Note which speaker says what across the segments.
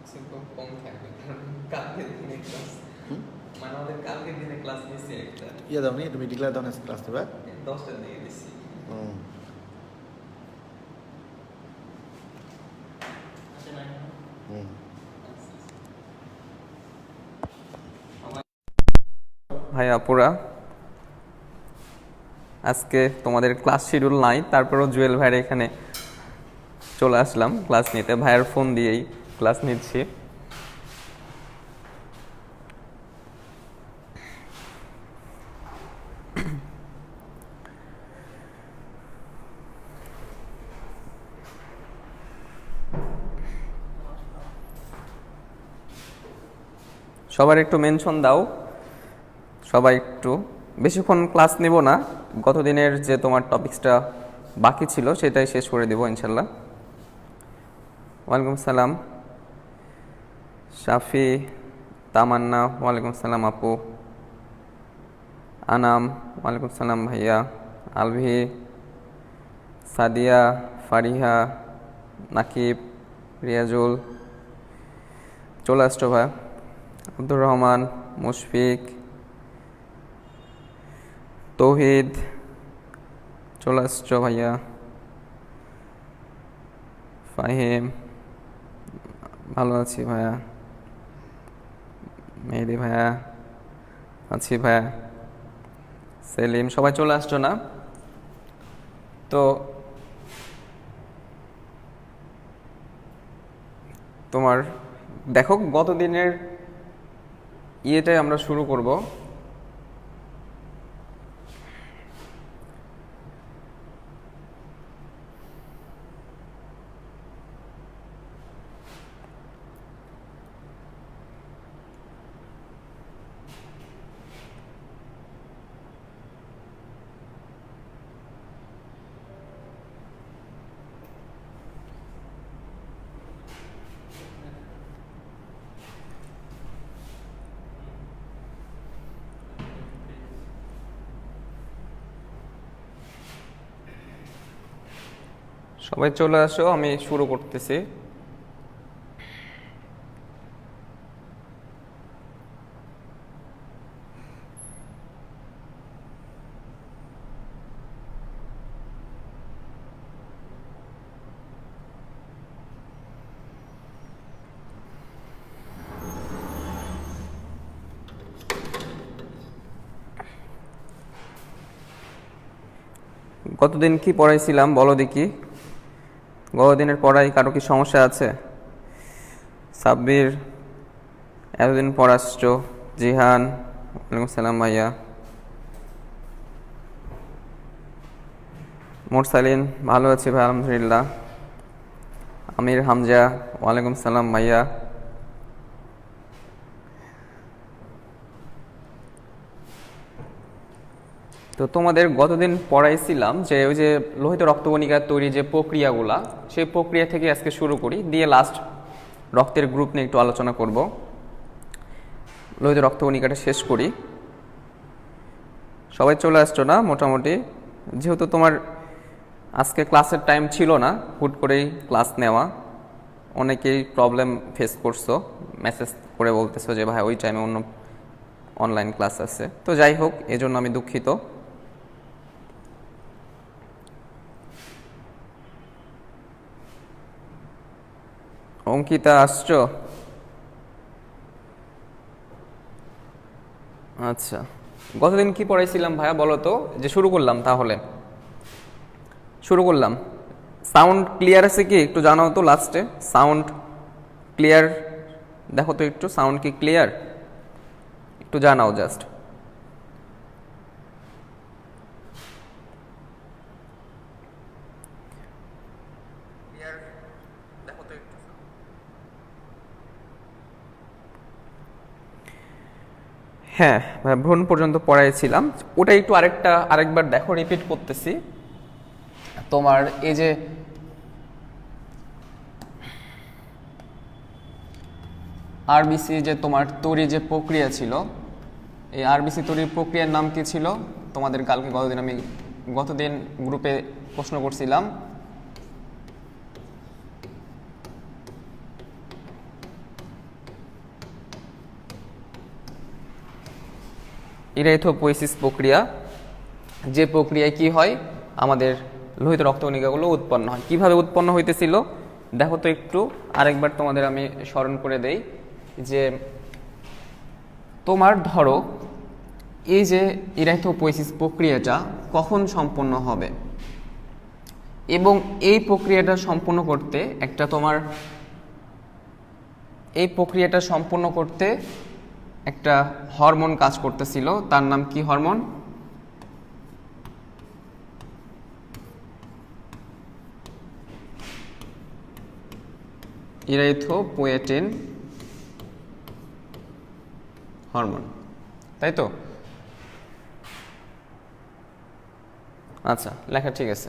Speaker 1: খুব কম থাকবে, কারণ কালকের দিনে ক্লাস, মানে আমাদের কালকের দিনে ক্লাস নিয়েছি একটা
Speaker 2: ইয়ে দাও নি, তুমি ডিক্লেয়ার দাও না ক্লাস দেবে
Speaker 1: 10টার দিকে দিচ্ছি। ভাই আপুরা, আজকে তোমাদের ক্লাস শিডিউল নাই, তারপরেও জুয়েল ভাইয়ের এখানে চলে আসলাম ক্লাস নিতে। ভাইয়ের ফোন দিয়েই ক্লাস নিচ্ছি। সবার একটু মেনশন দাও, সবাই একটু। বেশিক্ষণ ক্লাস নেব না, গত দিনের যে তোমার টপিক্সটা বাকি ছিল সেটাই শেষ করে দেবো ইনশাল্লাহ। ওয়ালাইকুম সালাম শাফি, তামান্না ওয়ালাইকুম সালাম আপু, আনাম ওয়ালাইকুম সালাম ভাইয়া, আলভি, সাদিয়া, ফারিহা, নাকিব, রিয়াজুল, চলে আসছো ভাই, আব্দুর রহমান, মুশফিক, তৌহিদ, চলে আসছো ভাইয়া, ফাহিম, ভালো আছি ভাইয়া, মেহেদি ভাইয়া, আছি ভাইয়া, সেলিম, সবাই চলে আসছো না? তো তোমার দেখো, গত দিনের ইয়েটাই আমরা শুরু করব। সবাই চলে আসো, আমি শুরু করতেছি। গতদিন কি পড়াইছিলাম বলো দেখি? গতদিনের পড়াই কারো কি সমস্যা আছে? সাব্বির, এতদিন পড়াচ্ছো। জিহান, ওয়ালাইকুম সালাম ভাইয়া। মোরসালিন, ভালো আছি ভাই আলহামদুলিল্লাহ। আমির হামজা, ওয়ালাইকুম সালাম ভাইয়া। তো তোমাদের গতদিন পড়াইছিলাম যে ওই যে লোহিত রক্তকণিকার তৈরি যে প্রক্রিয়াগুলা, সেই প্রক্রিয়া থেকে আজকে শুরু করি, দিয়ে লাস্ট রক্তের গ্রুপ নিয়ে একটু আলোচনা করব। লোহিত রক্তকণিকাটা শেষ করি। সবাই চলে আসছো না মোটামুটি? যেহেতু তোমার আজকে ক্লাসের টাইম ছিল না, হুট করেই ক্লাস নেওয়া, অনেকেই প্রবলেম ফেস করছো, মেসেজ করে বলতেছো যে ভাই ওই টাইমে অন্য অনলাইন ক্লাস আছে। তো যাই হোক, এজন্য আমি দুঃখিত। অঙ্কিতা, আসছো? আচ্ছা, গতদিন কি পড়াইছিলাম ভাইয়া বলো তো? যে শুরু করলাম, তাহলে শুরু করলাম। সাউন্ড ক্লিয়ার আছে কি একটু জানাও তো লাস্টে? সাউন্ড ক্লিয়ার দেখো তো একটু, সাউন্ড কি ক্লিয়ার একটু জানাও জাস্ট। হ্যাঁ, ভ্রূণ পর্যন্ত পড়াইছিলাম, ওটা একটু আরেকবার দেখো, রিপিট করতেছি। তোমার এই যে আরবিসি যে তোমার তৈরি যে প্রক্রিয়া ছিল, এই আরবিসি তৈরির প্রক্রিয়ার নাম কি ছিল? তোমাদের কালকে গতদিন গ্রুপে প্রশ্ন করছিলাম। ইরাইথোপোয়েসিস প্রক্রিয়া, যে প্রক্রিয়ায় কি হয় আমাদের লোহিত রক্তকণিকাগুলো উৎপন্ন হয়। কিভাবে উৎপন্ন হইতেছিল দেখো তো একটু, আরেকবার তোমাদের আমি স্মরণ করে দেই যে তোমার ধরো এই যে ইরাইথোপোয়েসিস প্রক্রিয়াটা কখন সম্পন্ন হবে, এবং এই প্রক্রিয়াটা সম্পন্ন করতে একটা হরমোন কাজ করতেছিল, তার নাম কি হরমোন? ইরাইথোপোয়েটিন হরমোন, তাই তো? আচ্ছা, লেখা ঠিক আছে।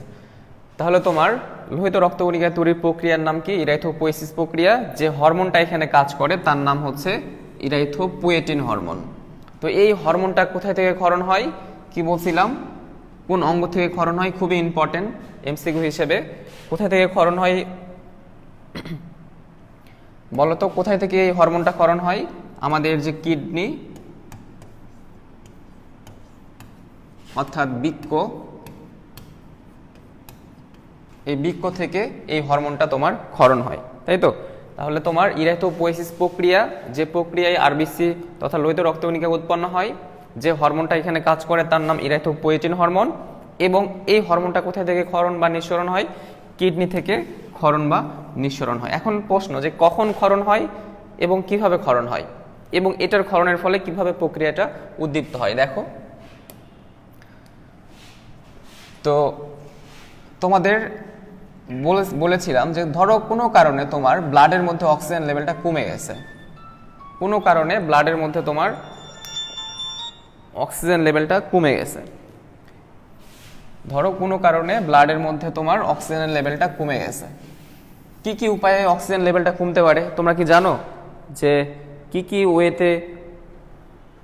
Speaker 1: তাহলে তোমার লোহিত রক্তকণিকা তৈরির প্রক্রিয়ার নাম কি? ইরাইথোপোয়েসিস প্রক্রিয়া। যে হরমোনটা এখানে কাজ করে তার নাম হচ্ছে ইরাইথোপোয়েটিন হরমোন। তো এই হরমোনটা কোথায় থেকে ক্ষরণ হয়, কি বলছিলাম, কোন অঙ্গ থেকে ক্ষরণ হয়, খুবই ইম্পর্টেন্ট এমসিকিউ হিসেবে। কোথায় থেকে ক্ষরণ হয় বলতো? কোথায় থেকে এই হরমোনটা ক্ষরণ হয়? আমাদের যে কিডনি অর্থাৎ বৃক্ক, এই বৃক্ক থেকে এই হরমোনটা তোমার ক্ষরণ হয়, তাই তো? তাহলে তোমার ইরাইথোপোয়েসিস প্রক্রিয়া, যে প্রক্রিয়ায় আরবিসি তথা লোহিত রক্তকণিকা উৎপন্ন হয়, যে হরমোনটা এখানে কাজ করে তার নাম ইরাইথোপোয়েটিন হরমোন, এবং এই হরমোনটা কোথায় থেকে ক্ষরণ বা নিঃসরণ হয়? কিডনি থেকে ক্ষরণ বা নিঃসরণ হয়। এখন প্রশ্ন যে কখন ক্ষরণ হয় এবং কিভাবে ক্ষরণ হয়, এবং এটার ক্ষরণের ফলে কিভাবে প্রক্রিয়াটা উদ্দীপ্ত হয়। দেখো তো তোমাদের বলেছিলাম যে ধরো কোনো কারণে তোমার ব্লাডের মধ্যে অক্সিজেন লেভেলটা কমে গেছে, কোনো কারণে ব্লাডের মধ্যে তোমার অক্সিজেন লেভেলটা কমে গেছে, ধরো কোনো কারণে ব্লাডের মধ্যে তোমার অক্সিজেনের লেভেলটা কমে গেছে। কি কি উপায়ে অক্সিজেন লেভেলটা কমতে পারে তোমরা কি জানো? যে কি কি ওয়েতে,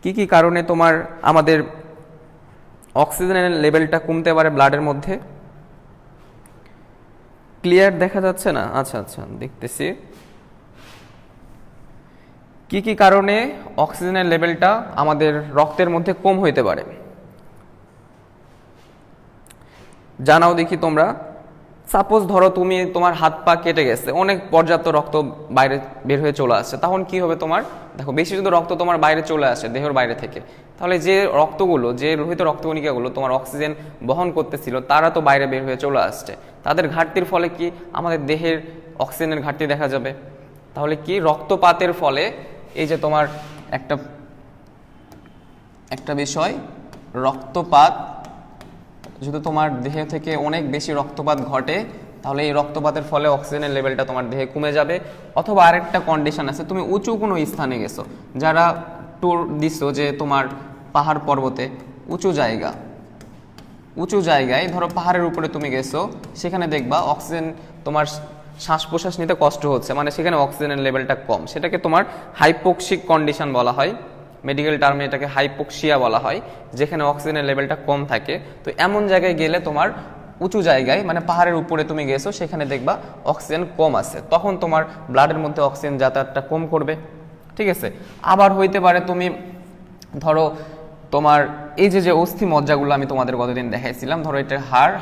Speaker 1: কি কি কারণে তোমার আমাদের অক্সিজেনের লেভেলটা কমতে পারে ব্লাডের মধ্যে? ক্লিয়ার দেখা যাচ্ছে না? আচ্ছা আচ্ছা, দেখতেছি। কি কি কারণে অক্সিজেনের লেভেলটা আমাদের রক্তের মধ্যে কম হইতে পারে জানাও দেখি তোমরা। সাপোজ ধরো তোমার হাত পা কেটে গেছে, অনেক পর্যাপ্ত রক্ত বাইরে বের হয়ে চলে আসছে, তখন কি হবে তোমার? দেখো বেশি যদি রক্ত তোমার বাইরে চলে আসে দেহের বাইরে থেকে, তাহলে যে রক্তগুলো, যে লোহিত রক্তকণিকাগুলো তোমার অক্সিজেন বহন করতেছিল তারা তো বাইরে বের হয়ে চলে আসছে, তাদের ঘাটতির ফলে কি আমাদের দেহের অক্সিজেনের ঘাটতি দেখা যাবে। তাহলে কি রক্তপাতের ফলে, এই যে তোমার একটা বিষয়, রক্তপাত, যদি তোমার দেহ থেকে অনেক বেশি রক্তপাত ঘটে তাহলে এই রক্তপাতের ফলে অক্সিজেনের লেভেলটা তোমার দেহে কমে যাবে। অথবা আরেকটা কন্ডিশন আছে, তুমি উঁচু কোনো স্থানে গেছো, যারা ট্যুর দিছো যে তোমার পাহাড় পর্বতে উঁচু জায়গায় ধরো পাহাড়ের উপরে তুমি গেছো, সেখানে দেখবা অক্সিজেন তোমার শ্বাস প্রশ্বাস নিতে কষ্ট হচ্ছে, মানে সেখানে অক্সিজেনের লেভেলটা কম, সেটাকে তোমার হাইপোক্সিক কন্ডিশন বলা হয়, মেডিকেল টার্মে এটাকে হাইপোক্সিয়া বলা হয়, যেখানে অক্সিজেনের লেভেলটা কম থাকে। তো এমন জায়গায় গেলে তোমার উঁচু জায়গায়, মানে পাহাড়ের উপরে তুমি গেছো, সেখানে দেখবা অক্সিজেন কম আছে, তখন তোমার ব্লাডের মধ্যে অক্সিজেন যাতায়াতটা কম করবে, ঠিক আছে? আবার হইতে পারে তুমি ধরো তোমার এই যে অস্থি মজ্জাগুলো আমি তোমাদের গতদিন দেখাইছিলাম, ধরো এটা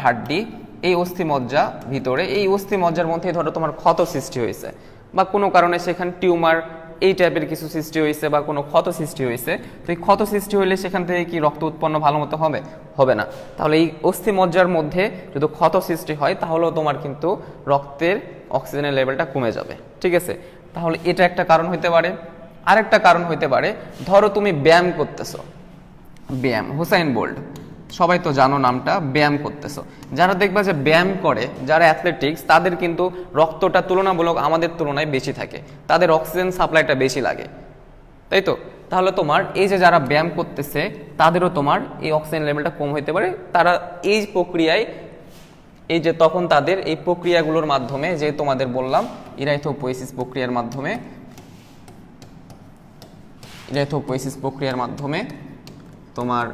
Speaker 1: হাড্ডি, এই অস্থি মজ্জা ভিতরে, এই অস্থি মজ্জার মধ্যে ধরো তোমার ক্ষত সৃষ্টি হয়েছে, বা কোনো কারণে সেখানে টিউমার এই টাইপের কিছু সৃষ্টি হয়েছে, বা কোনো ক্ষত সৃষ্টি হয়েছে। তো এই ক্ষত সৃষ্টি হলে সেখান থেকে কি রক্ত উৎপন্ন ভালো মতো হবে না। তাহলে এই অস্থি মজ্জার মধ্যে যদি ক্ষত সৃষ্টি হয় তাহলেও তোমার কিন্তু রক্তের অক্সিজেনের লেভেলটা কমে যাবে, ঠিক আছে? তাহলে এটা একটা কারণ হইতে পারে। আরেকটা কারণ হইতে পারে, ধরো তুমি ব্যায়াম করতেছো, ব্যায়াম, হুসাইন বোল্ট সবাই তো জানো নামটা, ব্যায়াম করতেছো, যারা দেখবা যে ব্যায়াম করে, যারা অ্যাথলেটিক্স, তাদের কিন্তু রক্তটা তুলনামূলক আমাদের তুলনায় বেশি থাকে, তাদের অক্সিজেন সাপ্লাইটা বেশি লাগে, তাই তো? তাহলে তোমার এই যে যারা ব্যায়াম করতেছে তাদেরও তোমার এই অক্সিজেন লেভেলটা কম হইতে পারে। তারা এই প্রক্রিয়ায়, এই যে তখন তাদের এই প্রক্রিয়াগুলোর মাধ্যমে, যে তোমাদের বললাম ইরাইথোপোয়েসিস প্রক্রিয়ার মাধ্যমে তোমার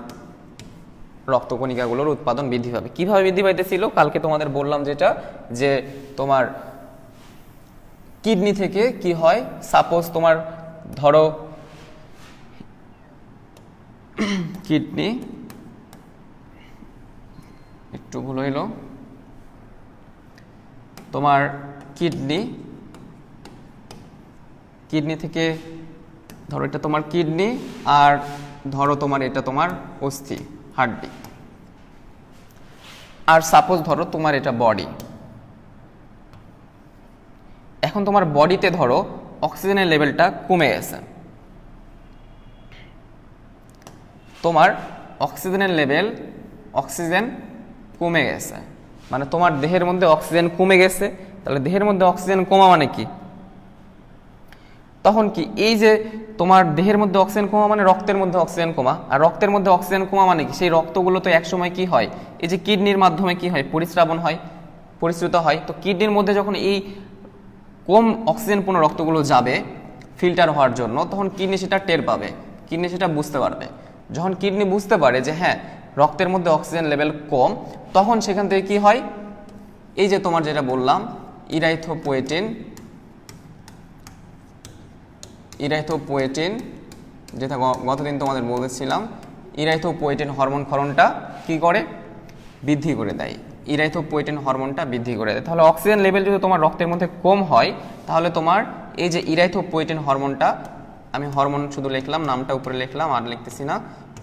Speaker 1: রক্তকণিকাগুলোর উৎপাদন বৃদ্ধি পাবে। কিভাবে বৃদ্ধি পাইতেছিল কালকে তোমাদের বললাম, যেটা যে তোমার কিডনি থেকে কি হয়, সাপোজ তোমার ধরো কিডনি, একটু ভুল হইল, তোমার কিডনি, কিডনি থেকে ধরো এটা তোমার কিডনি, আর ধরো তোমার এটা তোমার অস্থি, হাড্ডি, আর সাপোজ ধরো তোমার এটা বডি। এখন তোমার বডিতে ধরো অক্সিজেনের লেভেলটা কমে গেছে, তোমার অক্সিজেনের লেভেল, অক্সিজেন কমে গেছে, মানে তোমার দেহের মধ্যে অক্সিজেন কমে গেছে। তাহলে দেহের মধ্যে অক্সিজেন কমা মানে কি? তখন কি এই যে তোমার দেহের মধ্যে অক্সিজেন কমা মানে রক্তের মধ্যে অক্সিজেন কমা, আর রক্তের মধ্যে অক্সিজেন কমা মানে কি সেই রক্তগুলো তো একসময় কি হয়, এই যে কিডনির মাধ্যমে কি হয়, পরিস্রাবণ হয়, পরিশ্রুত হয়। তো কিডনির মধ্যে যখন এই কম অক্সিজেনপূর্ণ রক্তগুলো যাবে ফিল্টার হওয়ার জন্য, তখন কিডনি সেটা টের পাবে, কিডনি সেটা বুঝতে পারবে। যখন কিডনি বুঝতে পারে যে হ্যাঁ রক্তের মধ্যে অক্সিজেন লেভেল কম, তখন সেখান থেকে কি হয়, এই যে তোমার যেটা বললাম ইরাইথ্রোপোয়েটিন, ইরাইথ্রোপোয়েটিন যেটা গতদিন তোমাদের বলেছিলাম, ইরাইথ্রোপোয়েটিন হরমোন ক্ষরণটা কি করে, বৃদ্ধি করে দেয়। ইরাইথ্রোপোয়েটিন হরমোনটা বৃদ্ধি করে দেয়। তাহলে অক্সিজেন লেভেল যদি তোমার রক্তের মধ্যে কম হয়, তাহলে তোমার এই যে ইরাইথ্রোপোয়েটিন হরমোনটা, আমি হরমোন শুধু লিখলাম, নামটা উপরে লিখলাম আর লিখতেছি না,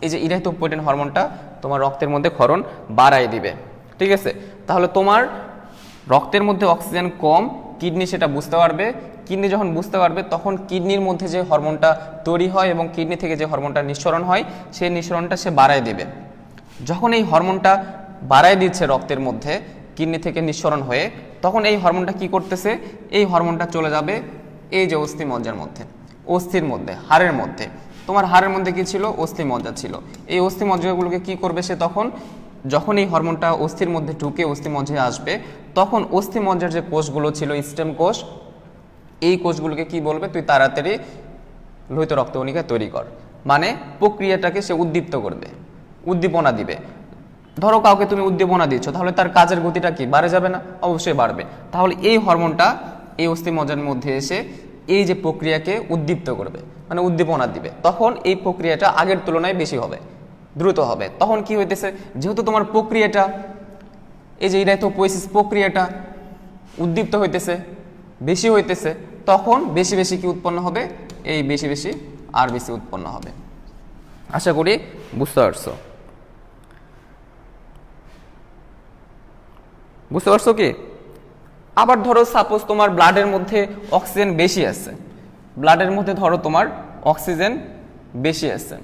Speaker 1: এই যে ইরাইথ্রোপোয়েটিন হরমোনটা তোমার রক্তের মধ্যে ক্ষরণ বাড়ায় দিবে। ঠিক আছে, তাহলে তোমার রক্তের মধ্যে অক্সিজেন কম, কিডনি সেটা বুঝতে পারবে। কিডনি যখন বুঝতে পারবে, তখন কিডনির মধ্যে যে হরমোনটা তৈরি হয় এবং কিডনি থেকে যে হরমোনটা নিঃসরণ হয়, সেই নিঃসরণটা সে বাড়ায় দেবে। যখন এই হরমোনটা বাড়ায় দিচ্ছে রক্তের মধ্যে কিডনি থেকে নিঃসরণ হয়ে, তখন এই হরমোনটা কি করতেছে, এই হরমোনটা চলে যাবে এই যে অস্থি মজ্জার মধ্যে, অস্থির মধ্যে, হাড়ের মধ্যে। তোমার হাড়ের মধ্যে কি ছিল, অস্থি মজ্জা ছিল। এই অস্থি মজ্জাগুলোকে কি করবে সে, তখন যখন এই হরমোনটা অস্থির মধ্যে ঢুকে অস্থি মজ্জায় আসবে, তখন অস্থি মজ্জার যে কোষগুলো ছিল স্টেম কোষ, এই কোষগুলোকে কি বলবে, তুই তাড়াতাড়ি লোহিত রক্তকণিকা তৈরি কর, মানে প্রক্রিয়াটাকে সে উদ্দীপ্ত করবে, উদ্দীপনা দিবে। ধরো কাউকে তুমি উদ্দীপনা দিচ্ছ, তাহলে তার কাজের গতিটা কি বাড়ে যাবে না? অবশ্যই বাড়বে। তাহলে এই হরমোনটা এই অস্থি মজ্জার মধ্যে এসে এই যে প্রক্রিয়াকে উদ্দীপ্ত করবে, মানে উদ্দীপনা দিবে। তখন এই প্রক্রিয়াটা আগের তুলনায় বেশি হবে, দ্রুত হবে। তখন কি হইতেছে, যেহেতু তোমার প্রক্রিয়াটা, এই যে ইরাইথ্রোপোয়েসিস প্রক্রিয়াটা উদ্দীপ্ত হইতেছে, বেশি হইতেছে, তখন বেশি বেশি কি উৎপন্ন হবে, এই বেশি বেশি আর বেশি উৎপন্ন হবে। আশা করি বুঝতে পারছো, বুঝতে পারছো কি? আবার ধরো সাপোজ তোমার ব্লাডের মধ্যে অক্সিজেন বেশি আছে, ব্লাডের মধ্যে ধরো তোমার অক্সিজেন বেশি আছে,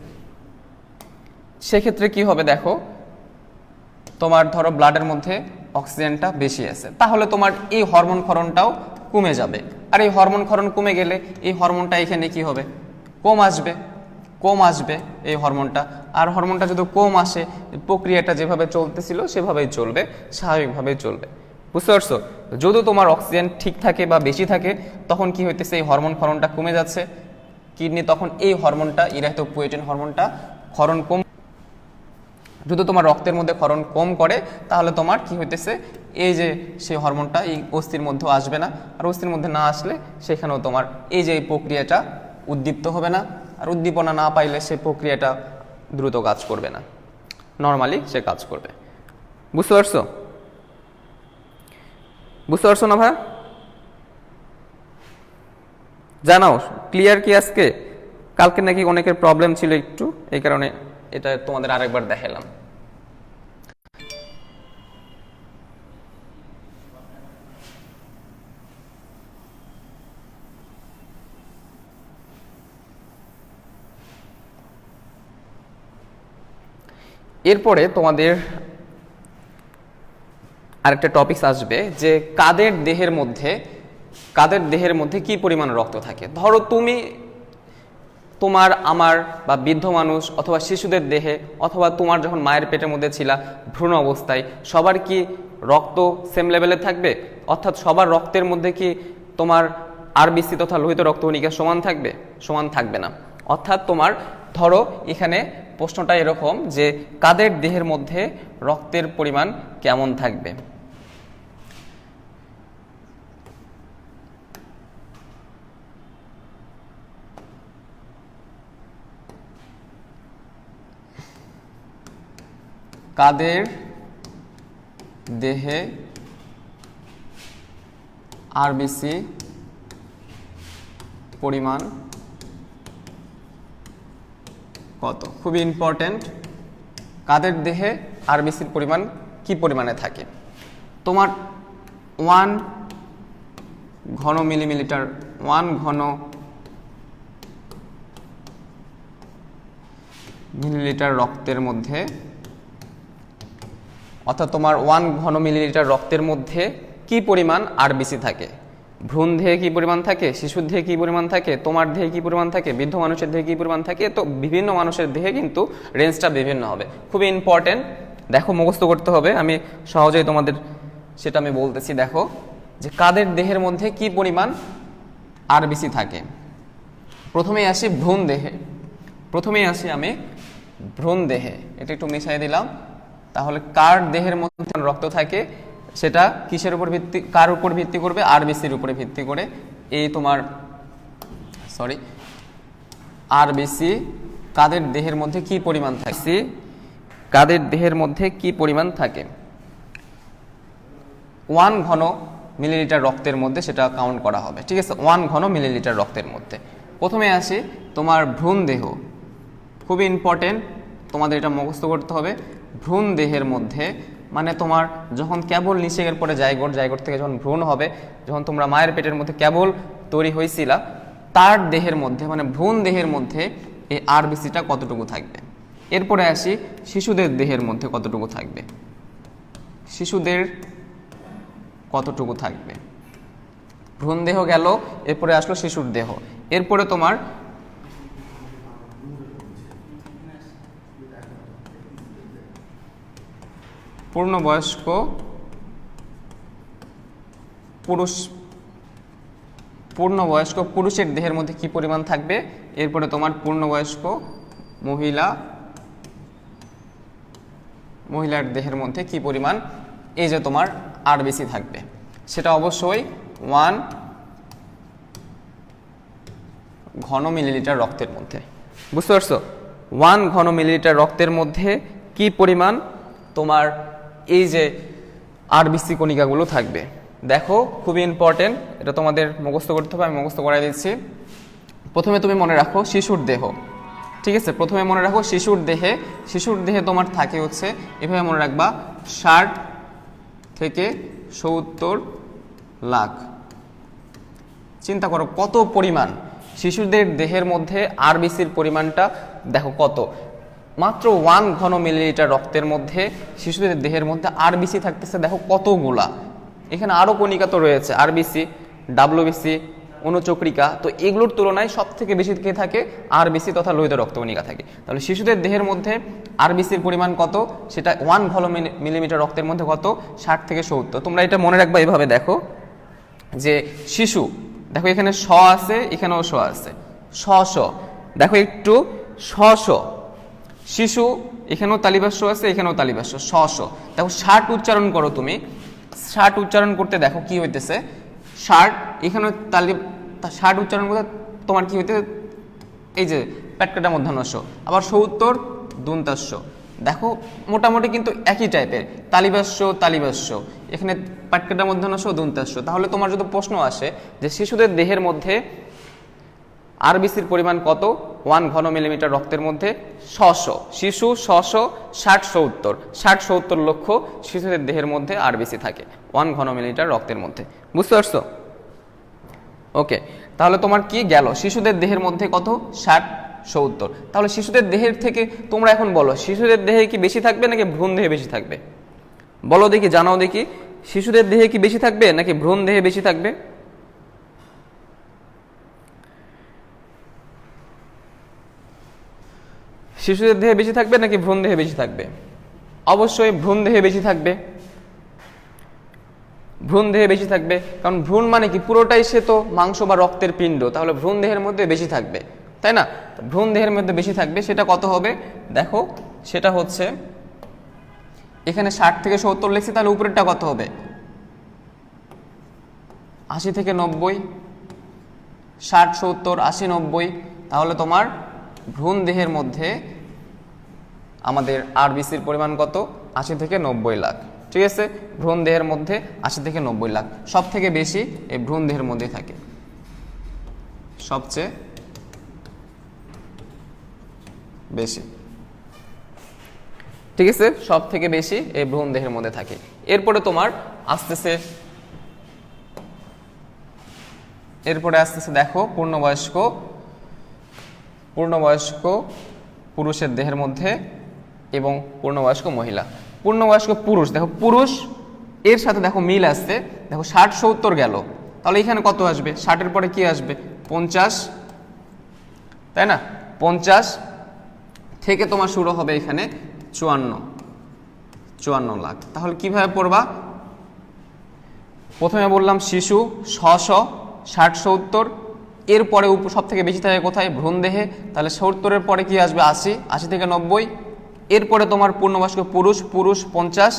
Speaker 1: সেক্ষেত্রে কি হবে দেখো, তোমার ধরো ব্লাডের মধ্যে অক্সিজেনটা বেশি আছে, তাহলে তোমার এই হরমোন ক্ষরণটাও কমে যাবে। আর এই হরমোন ক্ষরণ কমে গেলে এই হরমোনটা এখানে কি হবে, কম আসবে, কম আসবে এই হরমোনটা। আর হরমোনটা যদি কম আসে, প্রক্রিয়াটা যেভাবে চলতেছিল সেভাবেই চলবে, স্বাভাবিকভাবেই চলবে। বুঝতে পারছো? যদি তোমার অক্সিজেন ঠিক থাকে বা বেশি থাকে, তখন কি হইতেছে, এই হরমোন ক্ষরণটা কমে যাচ্ছে। কিডনি তখন এই হরমোনটা, ইরাইথ্রোপোয়েটিন হরমোনটা ক্ষরণ কম, যদি তোমার রক্তের মধ্যে ক্ষরণ কম করে, তাহলে তোমার কি হইতেছে, এই যে সেই হরমোনটা এই অস্থির মধ্যে আসবে না। আর অস্থির মধ্যে না আসলে সেখানেও তোমার এই যে এই প্রক্রিয়াটা উদ্দীপ্ত হবে না। আর উদ্দীপনা না পাইলে সেই প্রক্রিয়াটা দ্রুত কাজ করবে না, নর্মালি সে কাজ করবে। বুঝতে পারছো? বুঝতে পারছো না ভাই? জানাও, ক্লিয়ার কি আজকে? কালকে নাকি অনেকের প্রবলেম ছিল একটু, এই কারণে এটা তোমাদের আরেকবার দেখালাম। এরপরে তোমাদের আরেকটা টপিক আসবে যে কাদের দেহের মধ্যে কি পরিমাণ রক্ত থাকে। ধরো তুমি, তোমার, আমার বা বৃদ্ধ মানুষ অথবা শিশুদের দেহে, অথবা তোমার যখন মায়ের পেটের মধ্যে ছিলা ভ্রূণ অবস্থায়, সবার কি রক্ত সেম লেভেলে থাকবে? অর্থাৎ সবার রক্তের মধ্যে কি তোমার আরবিসি তথা লোহিত রক্তকণিকা সমান থাকবে? সমান থাকবে না। অর্থাৎ তোমার ধরো এখানে প্রশ্নটা এরকম যে কাদের দেহের মধ্যে রক্তের পরিমাণ কেমন থাকবে। কাদের দেহে আরবিসি পরিমাণ কত? খুবই ইম্পর্টেন্ট, কাদের দেহে আরবিসির পরিমাণ কি পরিমাণে থাকে? তোমার 1 ঘন মিলিমিটার, 1 ঘন মিলিলিটার রক্তের মধ্যে, অর্থাৎ তোমার 1 ঘন মিলিলিটার রক্তের মধ্যে কি পরিমাণ আরবিসি থাকে? ভ্রূণ দেহে কি পরিমাণ থাকে, শিশুর দেহে কি পরিমাণ থাকে, তোমার দেহে কি পরিমাণ থাকে, বৃদ্ধ মানুষের দেহে কি পরিমাণ থাকে? তো বিভিন্ন মানুষের দেহে কিন্তু রেঞ্জটা বিভিন্ন হবে। খুবই ইম্পর্টেন্ট, দেখো মুখস্থ করতে হবে। আমি সহজেই তোমাদের সেটা আমি বলতেছি। দেখো যে কাদের দেহের মধ্যে কি পরিমাণ আরবিসি থাকে। প্রথমেই আসি ভ্রূণ দেহে, প্রথমেই আসি আমি ভ্রূণ দেহে, এটা একটু মিশিয়ে দিলাম। তাহলে কার দেহের মধ্যে রক্ত থাকে সেটা কিসের উপর ভিত্তি, কার উপর ভিত্তি করবে? আরবিসির উপরে ভিত্তি করে। এই তোমার আরবিসি কাদের দেহের মধ্যে কি পরিমাণ থাকে, কাদের দেহের মধ্যে কি পরিমাণ থাকে 1 ঘন মিলিলিটার রক্তের মধ্যে, সেটা কাউন্ট করা হবে। ঠিক আছে, 1 ঘন মিলিলিটার রক্তের মধ্যে। প্রথমে আসি তোমার ভ্রূণ দেহ, খুবই ইম্পর্টেন্ট, তোমাদের এটা মুখস্থ করতে হবে। ভ্রূণ দেহের মধ্যে মানে তোমার যখন কেবল নিষেকের পরে জাইগোট, জাইগোট থেকে যখন ভ্রূণ হবে, যখন তোমরা মায়ের পেটের মধ্যে কেবল তৈরি হয়েছিলা, তার দেহের মধ্যে মানে ভ্রূণ দেহের মধ্যে এই আরবিসিটা কতটুকু থাকবে। এরপরে আসি শিশুদের দেহের মধ্যে কতটুকু থাকবে, শিশুদের কতটুকু থাকবে। ভ্রূণ দেহ গেল, এরপরে আসলো শিশুর দেহ। এরপরে তোমার পূর্ণবয়স্ক পুরুষের দেহের মধ্যে কি পরিমাণ থাকবে। এরপরে তোমার পূর্ণবয়স্ক মহিলার দেহের মধ্যে কি পরিমাণ এই যে তোমার আরবিসি থাকবে, সেটা অবশ্যই 1 ঘন মিলিলিটার রক্তের মধ্যে। বুঝতে পারছো? 1 ঘন মিলিলিটার রক্তের মধ্যে কি পরিমাণ তোমার এই যে আরবিসি কণিকাগুলো থাকবে। দেখো খুবই ইম্পর্টেন্ট, এটা তোমাদের মুখস্থ করতে হবে, আমি মুখস্থ করাই দিচ্ছি। প্রথমে তুমি মনে রাখো শিশুর দেহ, ঠিক আছে, প্রথমে মনে রাখো শিশুর দেহে তোমার থাকে হচ্ছে এভাবে মনে রাখবা 60 থেকে 70 লাখ। চিন্তা করো কত পরিমাণ শিশুদের দেহের মধ্যে আরবিসির পরিমাণটা দেখো কত, মাত্র 1 ঘন মিলিলিটার রক্তের মধ্যে শিশুদের দেহের মধ্যে আরবিসি থাকতেছে দেখো কতগুলা। এখানে আরো কণিকা তো রয়েছে, আরবিসি, ডাব্লিউবিসি, অনুচক্রিকা, তো এগুলোর তুলনায় সব থেকে বেশি কে থাকে? আরবিসি তথা লোহিত রক্তকণিকা থাকে। তাহলে শিশুদের দেহের মধ্যে আরবিসির পরিমাণ কত, সেটা 1 ঘন মিলিমিটার রক্তের মধ্যে কত? 60 থেকে 70। তোমরা এটা মনে রাখবা এভাবে, দেখো যে শিশু, দেখো এখানে স আছে, এখানেও স আছে, শ দেখো একটু শ শিশু, এখানেও তালিবাস্য আছে, এখানেও তালিবাস্য, শ দেখো 60 উচ্চারণ করো তুমি, 60 উচ্চারণ করতে দেখো কি হইতেছে 60, এখানে 60 উচ্চারণ করতে তোমার কি হইতেছে এই যে পেটকাটা মধ্যাহ্নস্য, আবার 70 দন্তাস্য। দেখো মোটামুটি কিন্তু একই টাইপের, তালিবাস্য, এখানে পেটকাটা মধ্যাহ্নস্য, দন্তাস্য। তাহলে তোমার যদি প্রশ্ন আসে যে শিশুদের দেহের মধ্যে আরবিসির পরিমাণ কত 1 ঘন মিলিমিটার রক্তের মধ্যে, শিশু 60-70 লক্ষ শিশুদের দেহের মধ্যে আরবিসি থাকে 1 ঘন মিলিমিটার রক্তের মধ্যে। বুঝতে পারছো? ওকে, তাহলে তোমার কি গেল শিশুদের দেহের মধ্যে কত 60-70। তাহলে শিশুদের দেহের থেকে তোমরা এখন বলো শিশুদের দেহে কি বেশি থাকবে নাকি ভ্রূণ দেহে বেশি থাকবে? বলো দেখি, জানাও দেখি, শিশুদের দেহে কি বেশি থাকবে নাকি ভ্রূণ দেহে বেশি থাকবে? শিশুদের দেহে বেশি থাকবে নাকি ভ্রূণ দেহে বেশি থাকবে? অবশ্যই ভ্রূণ দেহে বেশি থাকবে, ভ্রূণ দেহে বেশি থাকবে, কারণ ভ্রূণ মানে কি পুরোটাই সে তো মাংস বা রক্তের পিণ্ড, তাহলে ভ্রূণ দেহের মধ্যে বেশি থাকবে, তাই না? ভ্রূণ দেহের মধ্যে বেশি থাকবে, সেটা কত হবে দেখো, সেটা হচ্ছে এখানে 60 থেকে 70 লিখছি, তাহলে উপরেরটা কত হবে 80 থেকে 90, 60, 70, 80, 90। তাহলে তোমার ভ্রূণ দেহের মধ্যে আমাদের আরবিসির পরিমাণ কত? 80 থেকে 90 লাখ। ঠিক আছে, ভ্রূণ দেহের মধ্যে 80 থেকে 90 লাখ। সব থেকে বেশি এই ভ্রূণ দেহের মধ্যে থাকে, সবচেয়ে বেশি। ঠিক আছে, সব থেকে বেশি এই ভ্রূণ দেহের মধ্যে থাকে। এরপরে তোমার আসতেছে দেখো পূর্ণবয়স্ক পুরুষের দেহের মধ্যে এবং পূর্ণবয়স্ক মহিলা। পূর্ণবয়স্ক পুরুষ, দেখো পুরুষ এর সাথে দেখো মিল আসছে, দেখো 60-70 গেল, তাহলে এখানে কত আসবে? 60-এর পরে কি আসবে? 50, তাই না? 50 থেকে তোমার শুরু হবে এখানে 54 লাখ। তাহলে কিভাবে পড়বা? প্রথমে বললাম শিশু 100, 60-70, এরপরে সব থেকে বেশি থাকে কোথায়? ভ্রূণ দেহে। তাহলে 70-এর পরে কি আসবে? 80, 80 থেকে 90। এরপরে তোমার পূর্ণবয়স্ক পুরুষ 50,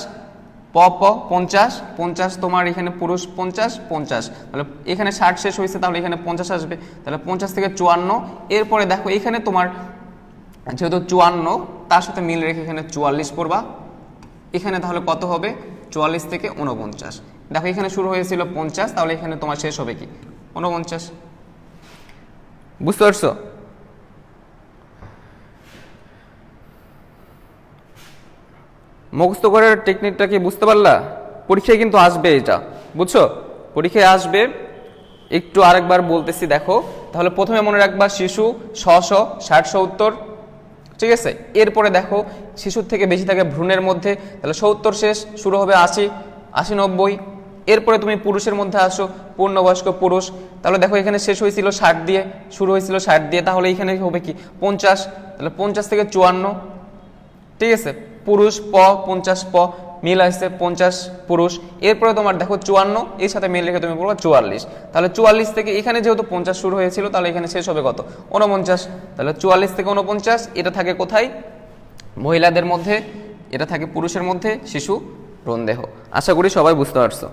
Speaker 1: 50 তোমার এখানে পুরুষ 50, তাহলে এখানে 60 শেষ হয়েছে, তাহলে এখানে 50 আসবে, তাহলে 50 থেকে 54। এরপরে দেখো এখানে তোমার যেহেতু 54 তার সাথে মিল রেখে এখানে 44 পড়বা। এখানে তাহলে কত হবে? 44 থেকে 49। দেখো এখানে শুরু হয়েছিল 50, তাহলে এখানে তোমার শেষ হবে কি? 49। বুঝতে পারছো? মুখস্থ করার টেকনিকটা কি বুঝতে পারলা? পরীক্ষায় কিন্তু আসবে এটা, বুঝছো? পরীক্ষায় আসবে। একটু আরেকবার বলতেছি, দেখো তাহলে প্রথমে মনে রাখবা শিশু 100, 60-70। ঠিক আছে, এরপরে দেখো শিশুর থেকে বেশি থাকে ভ্রূণের মধ্যে, তাহলে 70 শেষ, শুরু হবে 80, 80-90। এরপরে তুমি পুরুষের মধ্যে আসো, পূর্ণবয়স্ক পুরুষ, তাহলে দেখো এখানে শেষ হয়েছিল 60 দিয়ে, শুরু হয়েছিল 60 দিয়ে, তাহলে এখানে হবে কি? 50, তাহলে 50 থেকে 54। ঠিক আছে, পুরুষ 50 মিল আসছে 50 পুরুষ। এরপরে তোমার দেখো 54, এর সাথে মিল রেখে তুমি বলবো 44, তাহলে 44 থেকে এখানে যেহেতু 50 শুরু হয়েছিল, তাহলে এখানে শেষ হবে কত? 49। তাহলে 44 থেকে 49, এটা থাকে কোথায়? মহিলাদের মধ্যে, এটা থাকে পুরুষের মধ্যে, শিশু ভ্রূণ দেহ। আশা করি সবাই বুঝতে পারছো।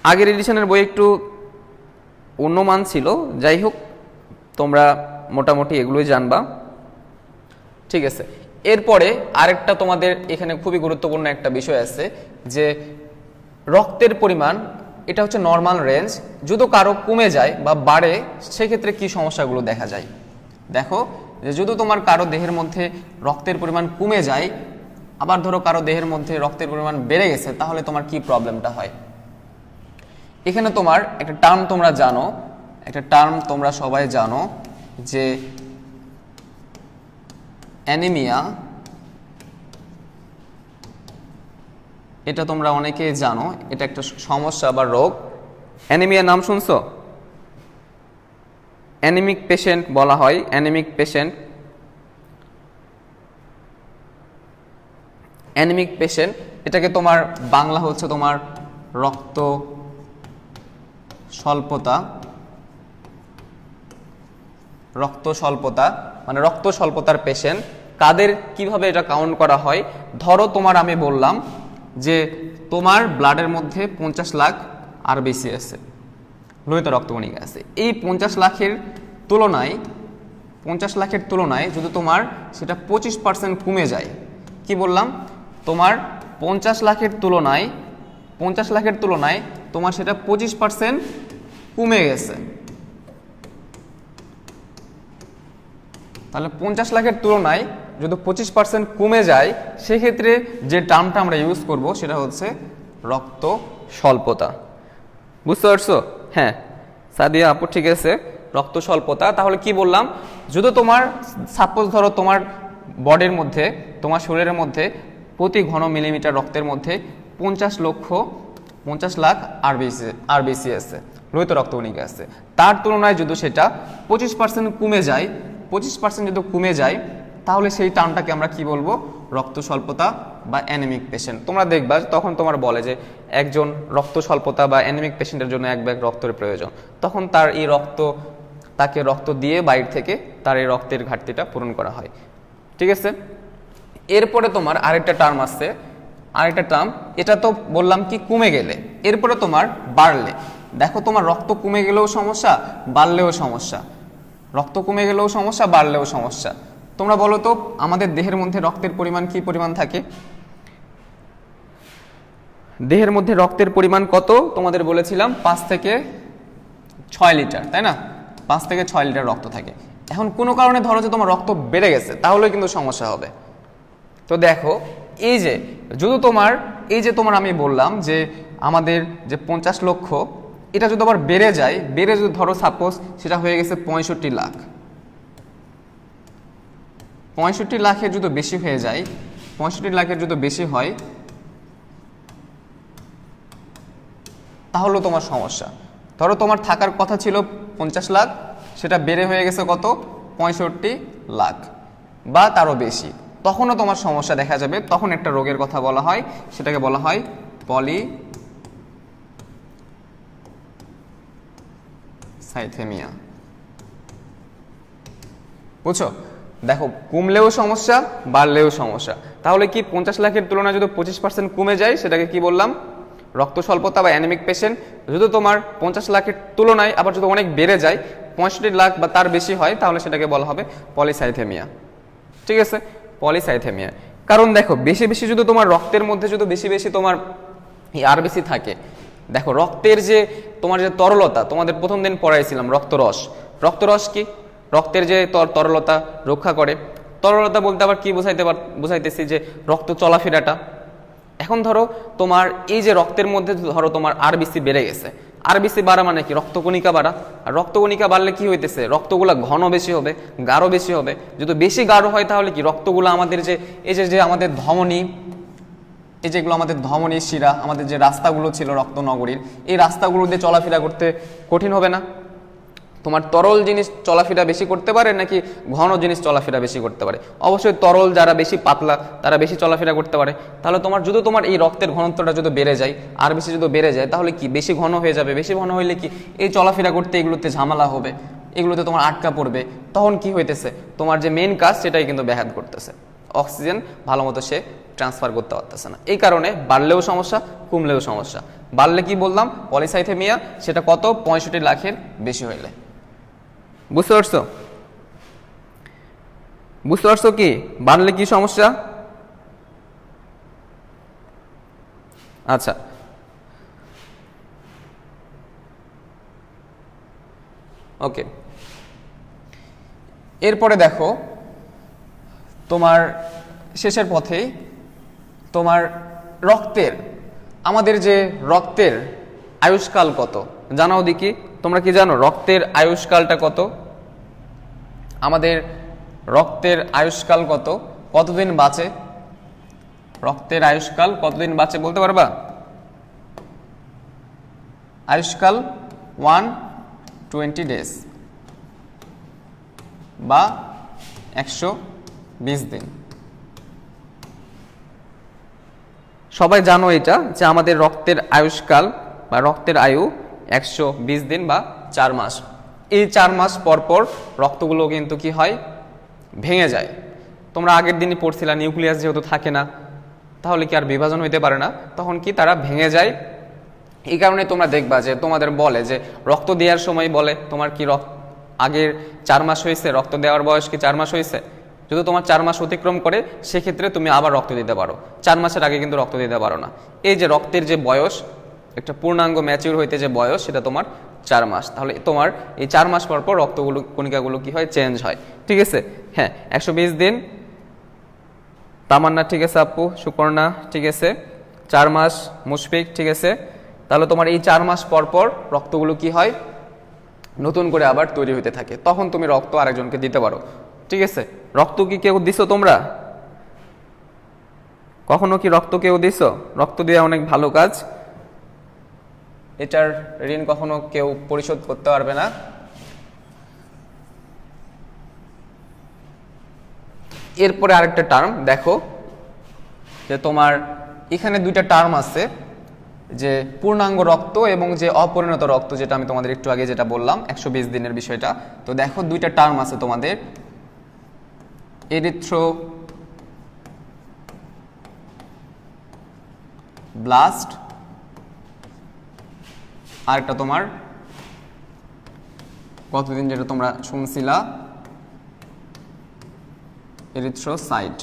Speaker 1: আগের এডিশনের বই একটু অন্য মান ছিল, যাই হোক তোমরা মোটামুটি এগুলোই জানবা। ঠিক আছে, এরপরে আরেকটা তোমাদের এখানে খুবই গুরুত্বপূর্ণ একটা বিষয় আছে, যে রক্তের পরিমাণ, এটা হচ্ছে নর্মাল রেঞ্জ। যদি কারো কমে যায় বা বাড়ে, সেক্ষেত্রে কি সমস্যাগুলো দেখা যায়? দেখো যে যদি তোমার কারো দেহের মধ্যে রক্তের পরিমাণ কমে যায়, আবার ধরো কারো দেহের মধ্যে রক্তের পরিমাণ বেড়ে গেছে, তাহলে তোমার কি প্রবলেমটা হয়? এখানে তোমার একটা টার্ম তোমরা সবাই জানো, যে অ্যানিমিয়া। এটা তোমরা অনেকেই জানো, এটা একটা সমস্যা বা রোগ। অ্যানিমিয়া নাম শুনছো? অ্যানিমিক পেশেন্ট বলা হয়, অ্যানিমিক পেশেন্ট। এটাকে তোমার বাংলা হচ্ছে তোমার রক্ত স্বল্পতা, মানে রক্ত স্বল্পতার পেশেন্ট। কাদের কিভাবে এটা কাউন্ট করা হয়? ধরো তোমার, আমি বললাম যে তোমার ব্লাডের মধ্যে 50 লাখ আরবিসি আছে, লোহিত রক্তকণিকা আছে। এই 50 লাখের তুলনায় যদি তোমার সেটা 25% কমে যায়, কি বললাম? তোমার 50 লাখের তুলনায় তোমার সেটা 25% কমে গেছে, তাহলে 50 লাখের তুলনায় যদি 25% কমে যায়, সেক্ষেত্রে যে টার্মটা আমরা ইউজ করব সেটা হচ্ছে রক্ত স্বল্পতা। বুঝতে পারছো? হ্যাঁ সাদিয়া আপু, ঠিক আছে, রক্ত স্বল্পতা। তাহলে কি বললাম? যদি তোমার সাপোজ ধরো তোমার বডির মধ্যে, তোমার শরীরের মধ্যে প্রতি ঘন মিলিমিটার রক্তের মধ্যে 50 লাখ আরবিসি আছে, লোহিত রক্তকণিকা আছে, তার তুলনায় যদি সেটা 25% কমে যায়, 25% যদি কমে যায়, তাহলে সেই টার্মটাকে আমরা কি বলবো? রক্ত স্বল্পতা বা অ্যানিমিক পেশেন্ট। তোমরা দেখবা তখন তোমার বলে যে একজন রক্ত স্বল্পতা বা অ্যানিমিক পেশেন্টের জন্য 1 ব্যাগ রক্তের প্রয়োজন, তখন তাকে রক্ত দিয়ে বাইরে থেকে তার এই রক্তের ঘাটতিটা পূরণ করা হয়। ঠিক আছে, এরপরে তোমার আরেকটা টার্ম আছে, এটা তো বললাম কি কমে গেলে। এরপরে তোমার বাড়লে, দেখো তোমার রক্ত কমে গেলেও সমস্যা, বাড়লেও সমস্যা। রক্ত কমে গেলেও সমস্যা, বাড়লেও সমস্যা। তোমরা বলো তো আমাদের দেহের মধ্যে রক্তের পরিমাণ কি পরিমাণ থাকে? দেহের মধ্যে রক্তের পরিমাণ কত তোমাদের বলেছিলাম 5 থেকে 6 লিটার, তাই না? 5 থেকে 6 লিটার রক্ত থাকে। এখন কোনো কারণে ধরো যে তোমার রক্ত বেড়ে গেছে, তাহলে কিন্তু সমস্যা হবে। তো দেখো এই যে তোমার আমি বললাম যে আমাদের যে 50 লক্ষ, এটা যদি আবার বেড়ে যায়, বেড়ে যদি ধরো সাপোজ সেটা হয়ে গেছে 65 লাখ, 65 লাখের যদি বেশি হয়ে যায়, 65 লাখের যদি বেশি হয়, তাহলে তোমার সমস্যা। ধরো তোমার থাকার কথা ছিল 50 লাখ, সেটা বেড়ে হয়ে গেছে কত? 65 লাখ বা তারও বেশি, তখনও তোমার সমস্যা দেখা যাবে। তখন একটা রোগের কথা বলা হয়, সেটাকে বলা হয় পলিসাইথেমিয়া। বুঝছো? দেখো কমলেও সমস্যা, বাড়লেও সমস্যা। তাহলে কি 50 লাখের তুলনায় যদি 25% কমে যায়, সেটাকে কি বললাম? রক্ত স্বল্পতা বা অ্যানিমিক পেশেন্ট। যদি তোমার 50 লাখের তুলনায় আবার যদি অনেক বেড়ে যায়, 65 লাখ বা তার বেশি হয়, তাহলে সেটাকে বলা হবে পলিসাইথেমিয়া। ঠিক আছে, পলিসাইথেমিয়া। কারণ দেখো বেশি বেশি যদি তোমার রক্তের মধ্যে যদি বেশি বেশি তোমার এই আরবিসি থাকে, দেখো রক্তের যে তোমার যে তরলতা, তোমাদের প্রথম দিন পড়াইছিলাম রক্তরস। রক্তরস কি? রক্তের যে তরলতা রক্ষা করে। তরলতা বলতে আবার কি বুঝাইতেছি? যে রক্ত চলাফেরাটা। এখন ধরো তোমার এই যে রক্তের মধ্যে ধরো তোমার আরবিসি বেড়ে গেছে, আরবিসি বাড়া মানে কি? রক্তকণিকা বাড়া। আর রক্তকণিকা বাড়লে কি হইতেছে? রক্তগুলা ঘন বেশি হবে, গাঢ় বেশি হবে। যদি বেশি গাঢ় হয় তাহলে কি রক্তগুলো আমাদের যে এই যে আমাদের ধমনী, এই যেগুলো আমাদের ধমনী শিরা, আমাদের যে রাস্তাগুলো ছিল রক্তনগরীর, এই রাস্তাগুলো দিয়ে চলাফেরা করতে কঠিন হবে না? তোমার তরল জিনিস চলাফেরা বেশি করতে পারে নাকি ঘন জিনিস চলাফেরা বেশি করতে পারে? অবশ্যই তরল, যারা বেশি পাতলা তারা বেশি চলাফেরা করতে পারে। তাহলে তোমার যদি তোমার এই রক্তের ঘনত্বটা যদি বেড়ে যায়, আর বেশি যদি বেড়ে যায়, তাহলে কি বেশি ঘন হয়ে যাবে। বেশি ঘন হইলে কি এই চলাফেরা করতে এগুলোতে ঝামেলা হবে, এগুলোতে তোমার আটকা পড়বে। তখন কি হইতেছে? তোমার যে মেন কাজ সেটাই কিন্তু ব্যাঘাত করতেছে। অক্সিজেন ভালো মতো সে ট্রান্সফার করতে পারতেছে না। এই কারণে বাড়লেও সমস্যা, কমলেও সমস্যা। বাড়লে কি বললাম? পলিসাইথেমিয়া। সেটা কত? 65 লাখের বেশি হইলে। বুঝতে পারছো? বুঝতে পারছো কি বাড়লে কি সমস্যা? আচ্ছা, ওকে। এরপরে দেখো তোমার শেষের পথেই তোমার রক্তের, আমাদের যে রক্তের আয়ুষ্কাল কত জানাও দেখি। তোমরা কি জানো রক্তের আয়ুষ্কালটা কত? আমাদের রক্তের আয়ুষ্কাল কত? কতদিন বাঁচে? রক্তের আয়ুষ্কাল কতদিন বাঁচে বলতে পারবা? আয়ুষ্কাল 120 ডেজ বা 120 দিন। সবাই জানো এটা, যে আমাদের রক্তের আয়ুষ্কাল বা রক্তের আয়ু 120 দিন বা 4 মাস। এই 4 মাস পর পর রক্তগুলো কিন্তু কি হয়? ভেঙে যায়। তোমরা আগের দিনই পড়ছিলা নিউক্লিয়াস যেহেতু থাকে না, তাহলে কি আর বিভাজন হইতে পারে না, তখন কি তারা ভেঙে যায়। এই কারণে তোমরা দেখবা যে তোমাদের বলে যে রক্ত দেওয়ার সময় বলে তোমার কি আগের 4 মাস হয়েছে, রক্ত দেওয়ার বয়স কি 4 মাস হয়েছে। যদি তোমার 4 মাস অতিক্রম করে, সেক্ষেত্রে তুমি আবার রক্ত দিতে পারো। 4 মাসের আগে কিন্তু রক্ত দিতে পারো না। এই যে রক্তের যে বয়স, একটা পূর্ণাঙ্গ ম্যাচিউর হইতে যে বয়স, সেটা তোমার 4 মাস। তাহলে তোমার এই 4 মাস পর পর রক্তগুলো, কণিকাগুলো কি হয়? চেঞ্জ হয়। ঠিক আছে, হ্যাঁ। 120 দিন তামান্না, ঠিক আছে আপু, সুপর্ণা, ঠিক আছে। 4 মাস মুশফিক, ঠিক আছে। তাহলে তোমার এই 4 মাস পর পর রক্তগুলো কি হয়? নতুন করে আবার তৈরি হতে থাকে। তখন তুমি রক্ত আরেকজনকে দিতে পারো। ঠিক আছে, রক্ত কি কেউ দিছো তোমরা? কখনো কি রক্ত কেউ দিছো? রক্ত দেওয়া অনেক ভালো কাজ, এটার ঋণ কখনো কেউ পরিশোধ করতে পারবে না। এরপরে আরেকটা টার্ম দেখো, যে তোমার এখানে দুইটা টার্ম আছে, যে পূর্ণাঙ্গ রক্ত এবং যে অপরিণত রক্ত, যেটা আমি তোমাদের একটু আগে যেটা বললাম 120 দিনের বিষয়টা। তো দেখো দুইটা টার্ম আছে তোমাদের, এরিথ্রোব্লাস্ট, আর একটা তোমার গতদিন যেটা তোমরা শুনছিলা এরিথ্রোসাইট,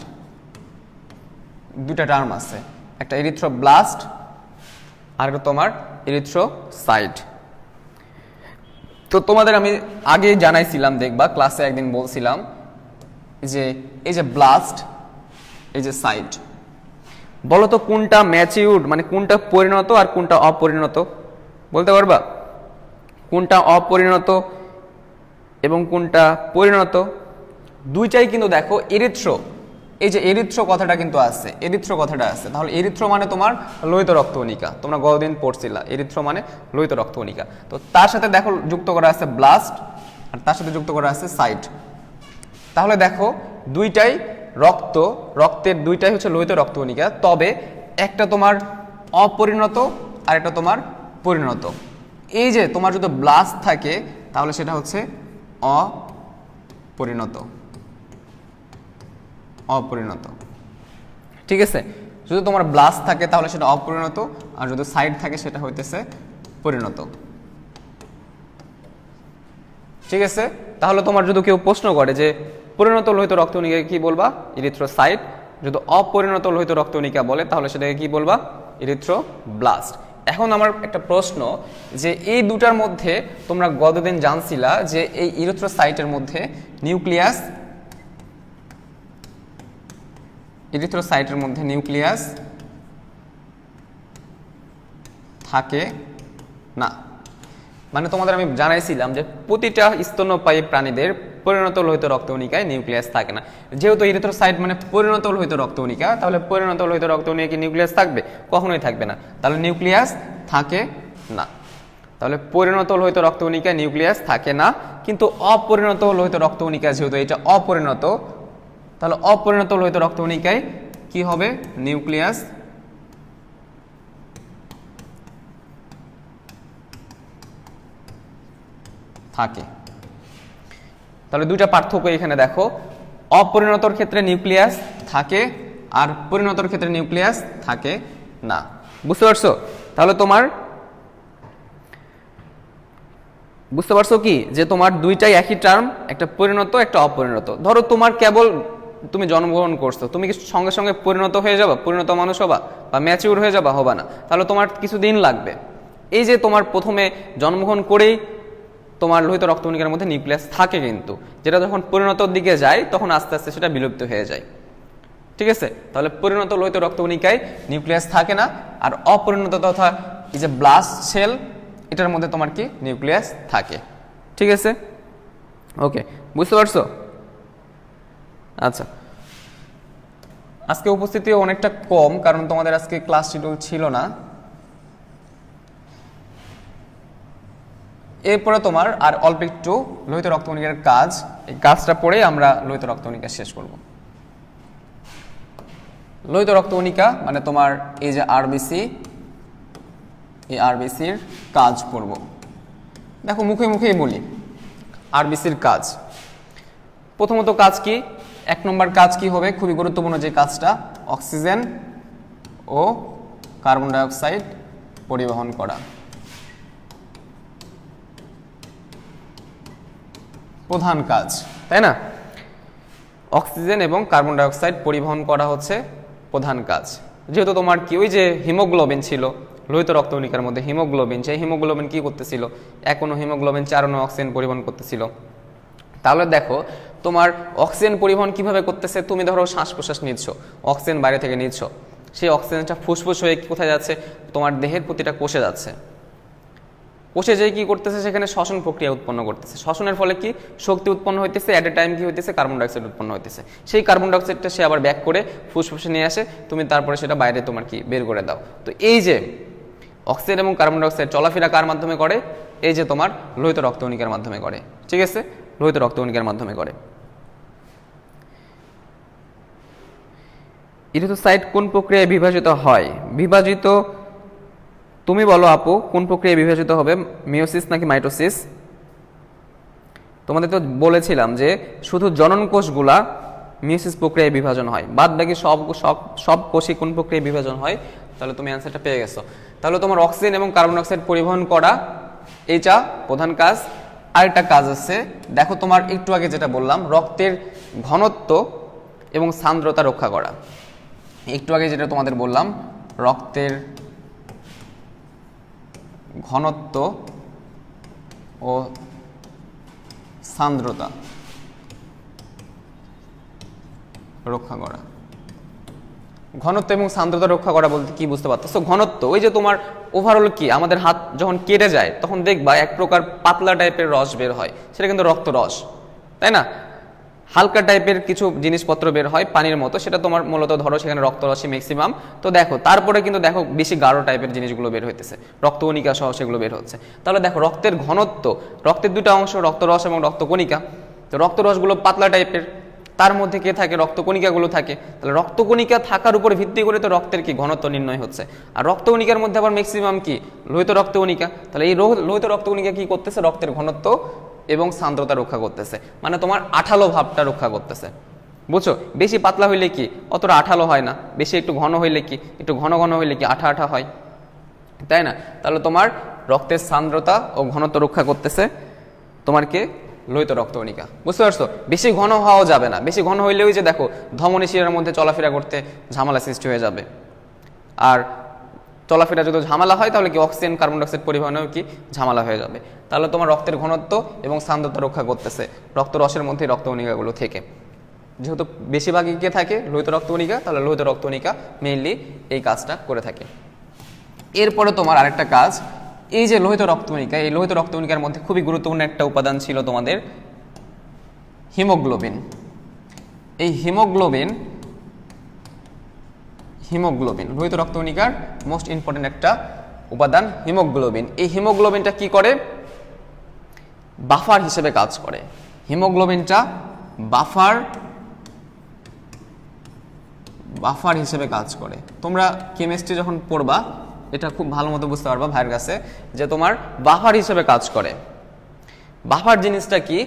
Speaker 1: দুইটা টার্ম আছে, একটা এরিথ্রোব্লাস্ট আর একটা তোমার এরিথ্রোসাইট। তো তোমাদের আমি আগে জানাইছিলাম, দেখবা ক্লাসে একদিন বলছিলাম যে এই যে ব্লাস্ট, এই যে সাইট, বলো তো কোনটা ম্যাচিউরড, মানে কোনটা পরিণত আর কোনটা অপরিণত, বলতে পারবা? কোনটা অপরিণত এবং কোনটা পরিণত? দুইটাই কিন্তু দেখো এরিথ্রো, এই যে এরিথ্রো কথাটা কিন্তু আছে, এরিথ্রো কথাটা আছে। তাহলে এরিথ্রো মানে তোমার লোহিত রক্তকণিকা, তোমরা গতদিন পড়ছিলা এরিথ্রো মানে লোহিত রক্তকণিকা। তো তার সাথে দেখো যুক্ত করা আছে ব্লাস্ট, আর তার সাথে যুক্ত করা আছে সাইট। তাহলে দেখো দুইটাই রক্ত, রক্তের দুইটাই হচ্ছে লোহিত রক্তকণিকা, তবে একটা তোমার অপরিণত আর একটা তোমার পরিণত। এই যে তোমার যদি ব্লাস্ট থাকে তাহলে সেটা হচ্ছে অপরিণত, অপরিণত, ঠিক আছে? যদি তোমার ব্লাস্ট থাকে তাহলে সেটা অপরিণত, আর যদি সাইড থাকে সেটা হইতেছে পরিণত, ঠিক আছে? তাহলে তোমার যদি কেউ প্রশ্ন করে যে পরিণত লোহিত রক্তকণিকা কি বলবা? এরিথ্রোসাইট। যদি অপরিণত লোহিত রক্তকণিকা বলে তাহলে সেটাকে কি বলবা? এরিথ্রোব্লাস্ট। এখন আমার একটা প্রশ্ন, যে এই দুটার মধ্যে তোমরা গতদিন জানছিলা যে এই এরিথ্রোসাইটের মধ্যে নিউক্লিয়াস, এরিথ্রোসাইটের মধ্যে নিউক্লিয়াস থাকে না। মানে তোমাদের আমি জানাইছিলাম যে প্রতিটা স্তন্যপায়ী প্রাণীদের পরিণত লোহিত রক্তকণিকায় নিউক্লিয়াস থাকে না। যেহেতু এরিথ্রোসাইট মানে পরিণত লোহিত রক্তকণিকা, তাহলে পরিণত লোহিত রক্তকণিকায় কি নিউক্লিয়াস থাকবে? কখনোই থাকবে না। তাহলে নিউক্লিয়াস থাকে না। তাহলে পরিণত লোহিত রক্তকণিকায় নিউক্লিয়াস থাকে না, কিন্তু অপরিণত লোহিত রক্তকণিকা যেহেতু এটা অপরিণত, তাহলে অপরিণত লোহিত রক্তকণিকায় কি হবে? নিউক্লিয়াস থাকে। তাহলে দুইটা পার্থক্য এখানে দেখো, অপরিণতর ক্ষেত্রে নিউক্লিয়াস থাকে আর পরিণতর ক্ষেত্রে নিউক্লিয়াস থাকে না। বুঝতে পারছো? তাহলে তোমার বুঝতে পারছো কি যে তোমার দুইটাই একই টার্ম, একটা পরিণত একটা অপরিণত। ধরো তোমার কেবল তুমি জন্মগ্রহণ করছো, তুমি কি সঙ্গে সঙ্গে পরিণত হয়ে যাবা, পরিণত মানুষ হবা বা ম্যাচিউর হয়ে যাবা? হবা না। তাহলে তোমার কিছু দিন লাগবে। এই যে তোমার প্রথমে জন্মগ্রহণ করেই তোমার লোহিত রক্তকণিকার মধ্যে নিউক্লিয়াস থাকে, কিন্তু যেটা যখন পরিণতর দিকে যায় তখন আস্তে আস্তে সেটা বিলুপ্ত হয়ে যায়, ঠিক আছে? তাহলে পরিণত লোহিত রক্তকণিকায় নিউক্লিয়াস থাকে না, আর অপরিণত তথা এই যে ব্লাস্ট সেল, এটার মধ্যে তোমার কি নিউক্লিয়াস থাকে, ঠিক আছে? ওকে, বুঝতে পারছো? আচ্ছা, আজকে উপস্থিতি অনেকটা কম, কারণ তোমাদের আজকে ক্লাস শিডিউল ছিল না। এরপরে তোমার আর অল্প একটু লোহিত রক্তকণিকার কাজ, এই কাজটা পড়ে আমরা লোহিত রক্তকণিকা শেষ করব। লোহিত রক্তকণিকা মানে তোমার এই যে আরবিসি, এই আরবিসির কাজ করব। দেখো মুখে মুখেই বলি, আরবিসির কাজ প্রথমত কাজ কি? 1 নম্বর কাজ কি হবে? খুবই গুরুত্বপূর্ণ যে কাজটা, অক্সিজেন ও কার্বন ডাই অক্সাইড পরিবহন করা। প্রধান কাজ, তাই না? অক্সিজেন এবং কার্বন ডাই অক্সাইড পরিবহন করা হচ্ছে প্রধান কাজ। যেহেতু তোমার কি ওই যে হিমোগ্লোবিন ছিল লোহিত রক্তকণিকার মধ্যে, হিমোগ্লোবিন, সেই হিমোগ্লোবিন কি করতেছিল? 1 অণু হিমোগ্লোবিন 4 অণু অক্সিজেন পরিবহন করতেছিল। তাহলে দেখো তোমার অক্সিজেন পরিবহন কিভাবে করতেছে? তুমি ধরো শ্বাস প্রশ্বাস নিচ্ছ, অক্সিজেন বাইরে থেকে নিচ্ছ, সেই অক্সিজেনটা ফুসফুস হয়ে কোথায় যাচ্ছে? তোমার দেহের প্রতিটা কোষে যাচ্ছে। কোষে যেয়ে কি করতেছে? সেখানে শ্বসন প্রক্রিয়া উৎপন্ন করতেছে। শ্বসনের ফলে কি শক্তি উৎপন্ন হইতেছে, এট এ টাইম কি হইতেছে? কার্বন ডাইঅক্সাইড উৎপন্ন হইতেছে। সেই কার্বন ডাইঅক্সাইডটা সে আবার ব্যাক করে ফুসফুসে নিয়ে আসে, তুমি তারপরে সেটা বাইরে তোমার কি বের করে দাও। তো এই যে অক্সিজেন এবং কার্বন ডাইঅক্সাইড চলাফেরা কার মাধ্যমে করে? এই যে তোমার লোহিত রক্তকণিকার মাধ্যমে করে, ঠিক আছে? লোহিত রক্তকণিকার মাধ্যমে করে। এরিথ্রোসাইট কোন প্রক্রিয়ায় বিভাজিত হয়? বিভাজিত তুমি বলো আপু, কোন প্রক্রিয়ায় বিভাজিত হবে? মিওসিস নাকি মাইটোসিস? তোমাদের তো বলেছিলাম যে শুধু জনন কোষগুলা মিওসিস প্রক্রিয়ায় বিভাজন হয়, বাদ বাকি সব কোষই কোন প্রক্রিয়ায় বিভাজন হয়? তাহলে তুমি অ্যান্সারটা পেয়ে গেছো। তাহলে তোমার অক্সিজেন এবং কার্বন ডাই অক্সাইড পরিবহন করা, এইটা প্রধান কাজ। আরেকটা কাজ আছে, দেখো তোমার একটু আগে যেটা বললাম রক্তের ঘনত্ব এবং সান্দ্রতা রক্ষা করা। একটু আগে যেটা তোমাদের বললাম রক্তের ঘনত্ব ও সান্দ্রতা রক্ষা করা। ঘনত্ব এবং সান্দ্রতা রক্ষা করা বলতে কি বুঝতে পারতেছো? ঘনত্ব ওই যে তোমার ওভারঅল কি আমাদের হাত যখন কেটে যায় তখন দেখবা এক প্রকার পাতলা টাইপের রস বের হয়, সেটা কিন্তু রক্ত রস, তাই না? হালকা টাইপের কিছু জিনিসপত্র বের হয় পানির মতো, সেটা তোমার মূলত ধরো সেখানে রক্তরসই ম্যাক্সিমাম। তো দেখো তারপরে কিন্তু দেখো বেশি গাঢ় টাইপের জিনিসগুলো বের হইতেছে, রক্তকণিকা সহ সেগুলো বের হচ্ছে। তাহলে দেখো রক্তের ঘনত্ব, রক্তের দুটো অংশ রক্তরস এবং রক্তকণিকা, তো রক্তরসগুলো পাতলা টাইপের, তার মধ্যে কে থাকে? রক্তকণিকাগুলো থাকে। তাহলে রক্তকণিকা থাকার উপর ভিত্তি করে তো রক্তের কি ঘনত্ব নির্ণয় হচ্ছে। আর রক্তকণিকার মধ্যে আবার ম্যাক্সিমাম কি লোহিত রক্তকণিকা, তাহলে এই লোহিত রক্তকণিকা কি করতেছে? রক্তের ঘনত্ব এবং সান্দ্রতা রক্ষা করতেছে, মানে তোমার আঠালো ভাবটা রক্ষা করতেছে। বুঝছো? বেশি পাতলা হইলে কি অতটা আঠালো হয় না, বেশি একটু ঘন হইলে কি একটু ঘন ঘন হইলে কি আঠা আঠা হয়, তাই না? তাহলে তোমার রক্তের সান্দ্রতা ও ঘনত্ব রক্ষা করতেছে তোমার কে? লোহিত রক্তকণিকা। বুঝতে পারছো? বেশি ঘন হওয়াও যাবে না, বেশি ঘন হইলেও যে দেখো ধমনী শিরার মধ্যে চলাফেরা করতে ঝামেলা সৃষ্টি হয়ে যাবে। আর চলাফেরা যদি ঝামেলা হয় তাহলে কি অক্সিজেন কার্বন ডাইঅক্সাইড পরিবহনেও কি ঝামেলা হয়ে যাবে। তাহলে তোমার রক্তের ঘনত্ব এবং সান্দ্রতা রক্ষা করতেছে রক্তরসের মধ্যে রক্তকণিকাগুলো থেকে। যেহেতু বেশিরভাগই কে থাকে? লোহিত রক্তকণিকা, তাহলে লোহিত রক্তকণিকা মেইনলি এই কাজটা করে থাকে। এরপরে তোমার আরেকটা কাজ, এই যে লোহিত রক্তকণিকা, এই লোহিত রক্তকণিকার মধ্যে খুবই গুরুত্বপূর্ণ একটা উপাদান ছিল তোমাদের হিমোগ্লোবিন। এই হিমোগ্লোবিন লোহিত রক্তকণিকার মোস্ট ইম্পর্টেন্ট একটা উপাদান হিমোগ্লোবিন। এই হিমোগ্লোবিনটা কি করে? বাফার হিসেবে কাজ করে। হিমোগ্লোবিনটা বাফার হিসেবে কাজ করে। তোমরা কেমিস্ট্রি যখন পড়বা এটা খুব ভালো মতো বুঝতে পারবা ভাইয়ের কাছে, যে তোমার বাফার হিসেবে কাজ করে। বাফার জিনিসটা কি?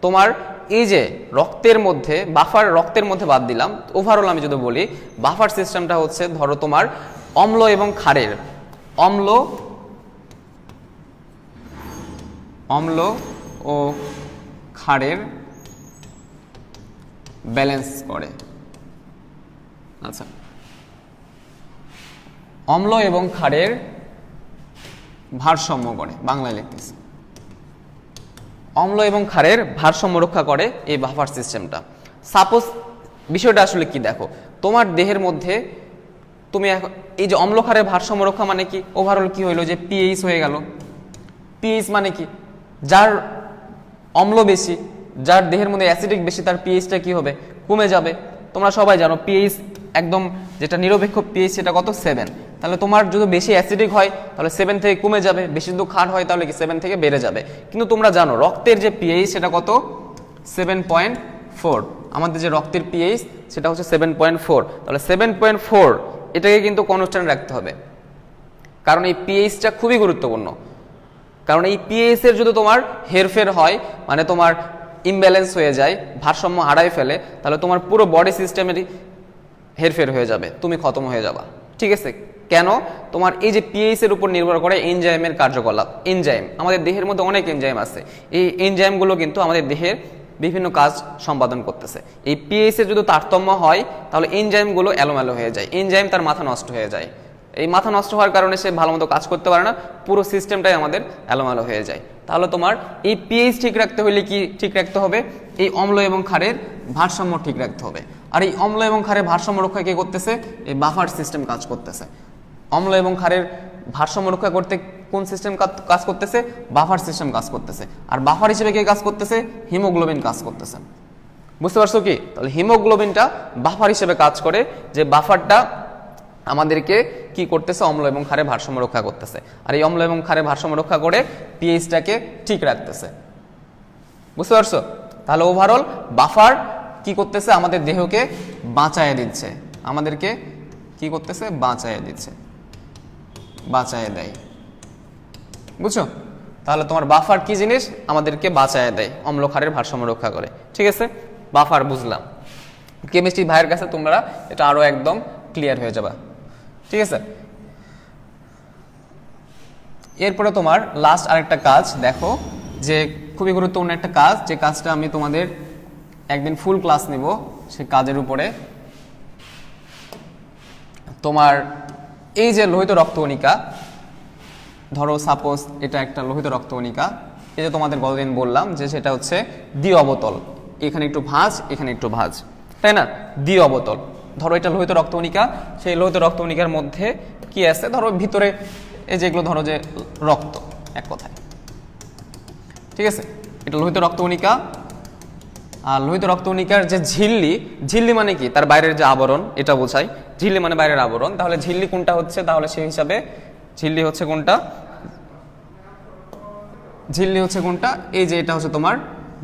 Speaker 1: তোমার এই যে রক্তের মধ্যে বাফার, রক্তের মধ্যে বাদ দিলাম, ওভারঅল আমি যদি বলি বাফার সিস্টেমটা হচ্ছে ধরো তোমার অম্ল এবং ক্ষারের, অম্ল ও ক্ষারের ব্যালেন্স করে। আচ্ছা, অম্ল এবং ক্ষারের ভারসাম্য করে, বাংলায় লিখতেছি। অম্ল এবং ক্ষারের ভারসাম্য রক্ষা করে এই বাফার সিস্টেমটা। সাপোজ বিষয়টা আসলে কি দেখো, তোমার দেহের মধ্যে তুমি এই যে অম্ল ক্ষারের ভারসাম্য রক্ষা মানে কি? ওভারঅল কি হইলো? যে পিএইচ হয়ে গেল। পিএইচ মানে কি? যার অম্ল বেশি, যার দেহের মধ্যে অ্যাসিডিক বেশি, তার পিএইচটা কি হবে? কমে যাবে। তোমরা সবাই জানো পিএইচ একদম যেটা নিরপেক্ষ পিএইচ সেটা কত? 7। তাহলে তোমার যদি বেশি অ্যাসিডিক হয় তাহলে 7 থেকে কমে যাবে, বেশি যদি ক্ষার হয় তাহলে কি 7 থেকে বেড়ে যাবে। কিন্তু তোমরা জানো রক্তের যে পিএইচ সেটা কত? 7.4। আমাদের যে রক্তের পিএইচ সেটা হচ্ছে 7.4। তাহলে 7.4 এটাকে কিন্তু কনস্ট্যান্ট রাখতে হবে, কারণ এই পিএইচটা খুবই গুরুত্বপূর্ণ। কারণ এই পিএইচ এর যদি তোমার হেরফের হয়, মানে তোমার ইমব্যালেন্স হয়ে যায়, ভারসাম্য হারায় ফেলে, তাহলে তোমার পুরো বডি সিস্টেমেরই হেরফের হয়ে যাবে, তুমি খতম হয়ে যাবা। ঠিক আছে? কেন? তোমার এই যে পিএইচ এর উপর নির্ভর করে এনজাইমের কার্যকলাপ। এনজাইম, আমাদের দেহের মধ্যে অনেক এনজাইম আছে, এই এনজাইমগুলো কিন্তু আমাদের দেহের বিভিন্ন কাজ সম্পাদন করতেছে। এই পিএইচ এর যদি তারতম্য হয় তাহলে এনজাইমগুলো এলোমেলো হয়ে যায়, এনজাইম তার মাথা নষ্ট হয়ে যায়। এই মাথা নষ্ট হওয়ার কারণে সে ভালো মতো কাজ করতে পারে না, পুরো সিস্টেমটাই আমাদের এলোমেলো হয়ে যায়। তাহলে তোমার এই পিএইচ ঠিক রাখতে হলে কি ঠিক রাখতে হবে? এই অম্ল এবং ক্ষারের ভারসাম্য ঠিক রাখতে হবে। আর এই অম্ল এবং ক্ষারের ভারসাম্য রক্ষা কে করতেছে? এই বাফার সিস্টেম কাজ করতেছে। অম্ল এবং ক্ষারের ভারসাম্য রক্ষা করতে কোন সিস্টেম কাজ করতেছে? বাফার সিস্টেম কাজ করতেছে। আর বাফার হিসেবে কে কাজ করতেছে? হিমোগ্লোবিন কাজ করতেছে। বুঝতে পারছো কি? তাহলে হিমোগ্লোবিনটা বাফার হিসেবে কাজ করে, যে বাফারটা আমাদেরকে কি করতেছে? অম্ল এবং ক্ষারের ভারসাম্য রক্ষা করতেছে। আর এই অম্ল এবং ক্ষারের ভারসাম্য রক্ষা করে পিএইচটাকে ঠিক রাখতেছে। বুঝতে পারছো? তাহলে ওভারঅল বাফার কি করতেছে? আমাদের দেহকে বাঁচায় দিচ্ছে, আমাদেরকে কি করতেছে? বাঁচায় দিচ্ছে, বাঁচায় দেয়। বুঝছো? তাহলে তোমার বাফার কি জিনিস? আমাদেরকে বাঁচায় দেয়, অম্ল ক্ষারের ভারসাম্য রক্ষা করে। ঠিক আছে? বাফার বুঝলাম। কেমিস্ট্রি ভাইয়ের কাছে তোমরা এটা আরো একদম ক্লিয়ার হয়ে যাবে। ঠিক আছে? এরপরে তোমার লাস্ট আরেকটা কাজ দেখো, যে খুবই গুরুত্বপূর্ণ একটা কাজ, যে কাজটা আমি তোমাদের একদিন ফুল ক্লাস নেব সেই কাজের উপরে। তোমার এই যে লোহিত রক্তকণিকা, ধরো সাপোজ এটা একটা লোহিত রক্তকণিকা, এই যে তোমাদের গতদিন বললাম যে সেটা হচ্ছে দ্বি অবতল, এখানে একটু ভাঁজ এখানে একটু ভাঁজ, তাই না, দ্বি অবতল। ধরো এটা লোহিত রক্তকণিকা, সেই লোহিত রক্তকণিকার মধ্যে কি আছে, ধরো ভিতরে এই যেগুলো ধরো যে রক্ত, এক কথায়, ঠিক আছে, এটা লোহিত রক্তকণিকা। আর লোহিত রক্তকণিকার যে ঝিল্লি, ঝিল্লি মানে কি, তার বাইরের যে আবরণ, এটা বোঝায় ঝিল্লি মানে বাইরের আবরণ। তাহলে ঝিল্লি কোনটা হচ্ছে, তাহলে সেই হিসাবে ঝিল্লি হচ্ছে কোনটা, ঝিল্লি হচ্ছে কোনটা, এই যে এটা হচ্ছে তোমার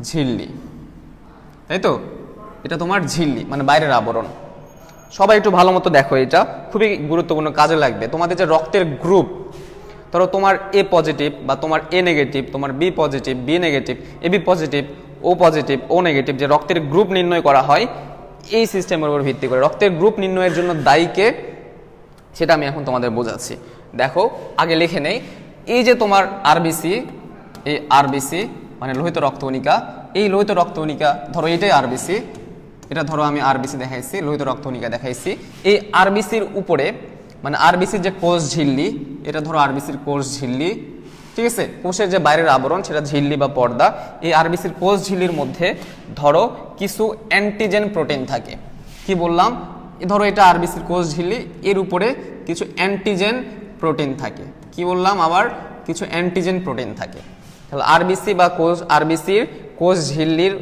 Speaker 1: ঝিল্লি, তাই তো, এটা তোমার ঝিল্লি মানে বাইরের আবরণ। সবাই একটু ভালো মতো দেখো, এটা খুবই গুরুত্বপূর্ণ, কাজে লাগবে। তোমাদের যে রক্তের গ্রুপ, ধরো তোমার এ পজিটিভ বা তোমার এ নেগেটিভ, তোমার B positive B negative, A B positive O positive O negative, যে রক্তের গ্রুপ নির্ণয় করা হয় এই সিস্টেমের উপর ভিত্তি করে। রক্তের গ্রুপ নির্ণয়ের জন্য দায়ী কে, সেটা আমি এখন তোমাদের বোঝাচ্ছি। দেখো আগে লিখে নেই, এই যে তোমার আরবিসি, এই আরবিসি মানে লোহিত রক্তকণিকা, এই লোহিত রক্তকণিকা ধরো এটাই আরবিসি, এটা ধরো আমি আরবিসি দেখাইছি, লোহিত রক্তকণিকা দেখাইছি। এই আরবিসির উপরে মানে আরবিসির যে কোষ ঝিল্লি, এটা ধরো আরবিসির কোষ ঝিল্লি, ঠিক আছে, কোষের যে বাইরের আবরণ সেটা ঝিল্লি বা পর্দা। এই আরবিসির কোষ ঝিল্লির মধ্যে ধরো কিছু অ্যান্টিজেন প্রোটিন থাকে। কি বললাম, ধরো এটা আরবিসির কোষ ঝিল্লি, এর উপরে কিছু অ্যান্টিজেন প্রোটিন থাকে। কি বললাম, আবার কিছু অ্যান্টিজেন প্রোটিন থাকে। তাহলে আরবিসি বা কোষ, আরবিসির কোষ ঝিল্লির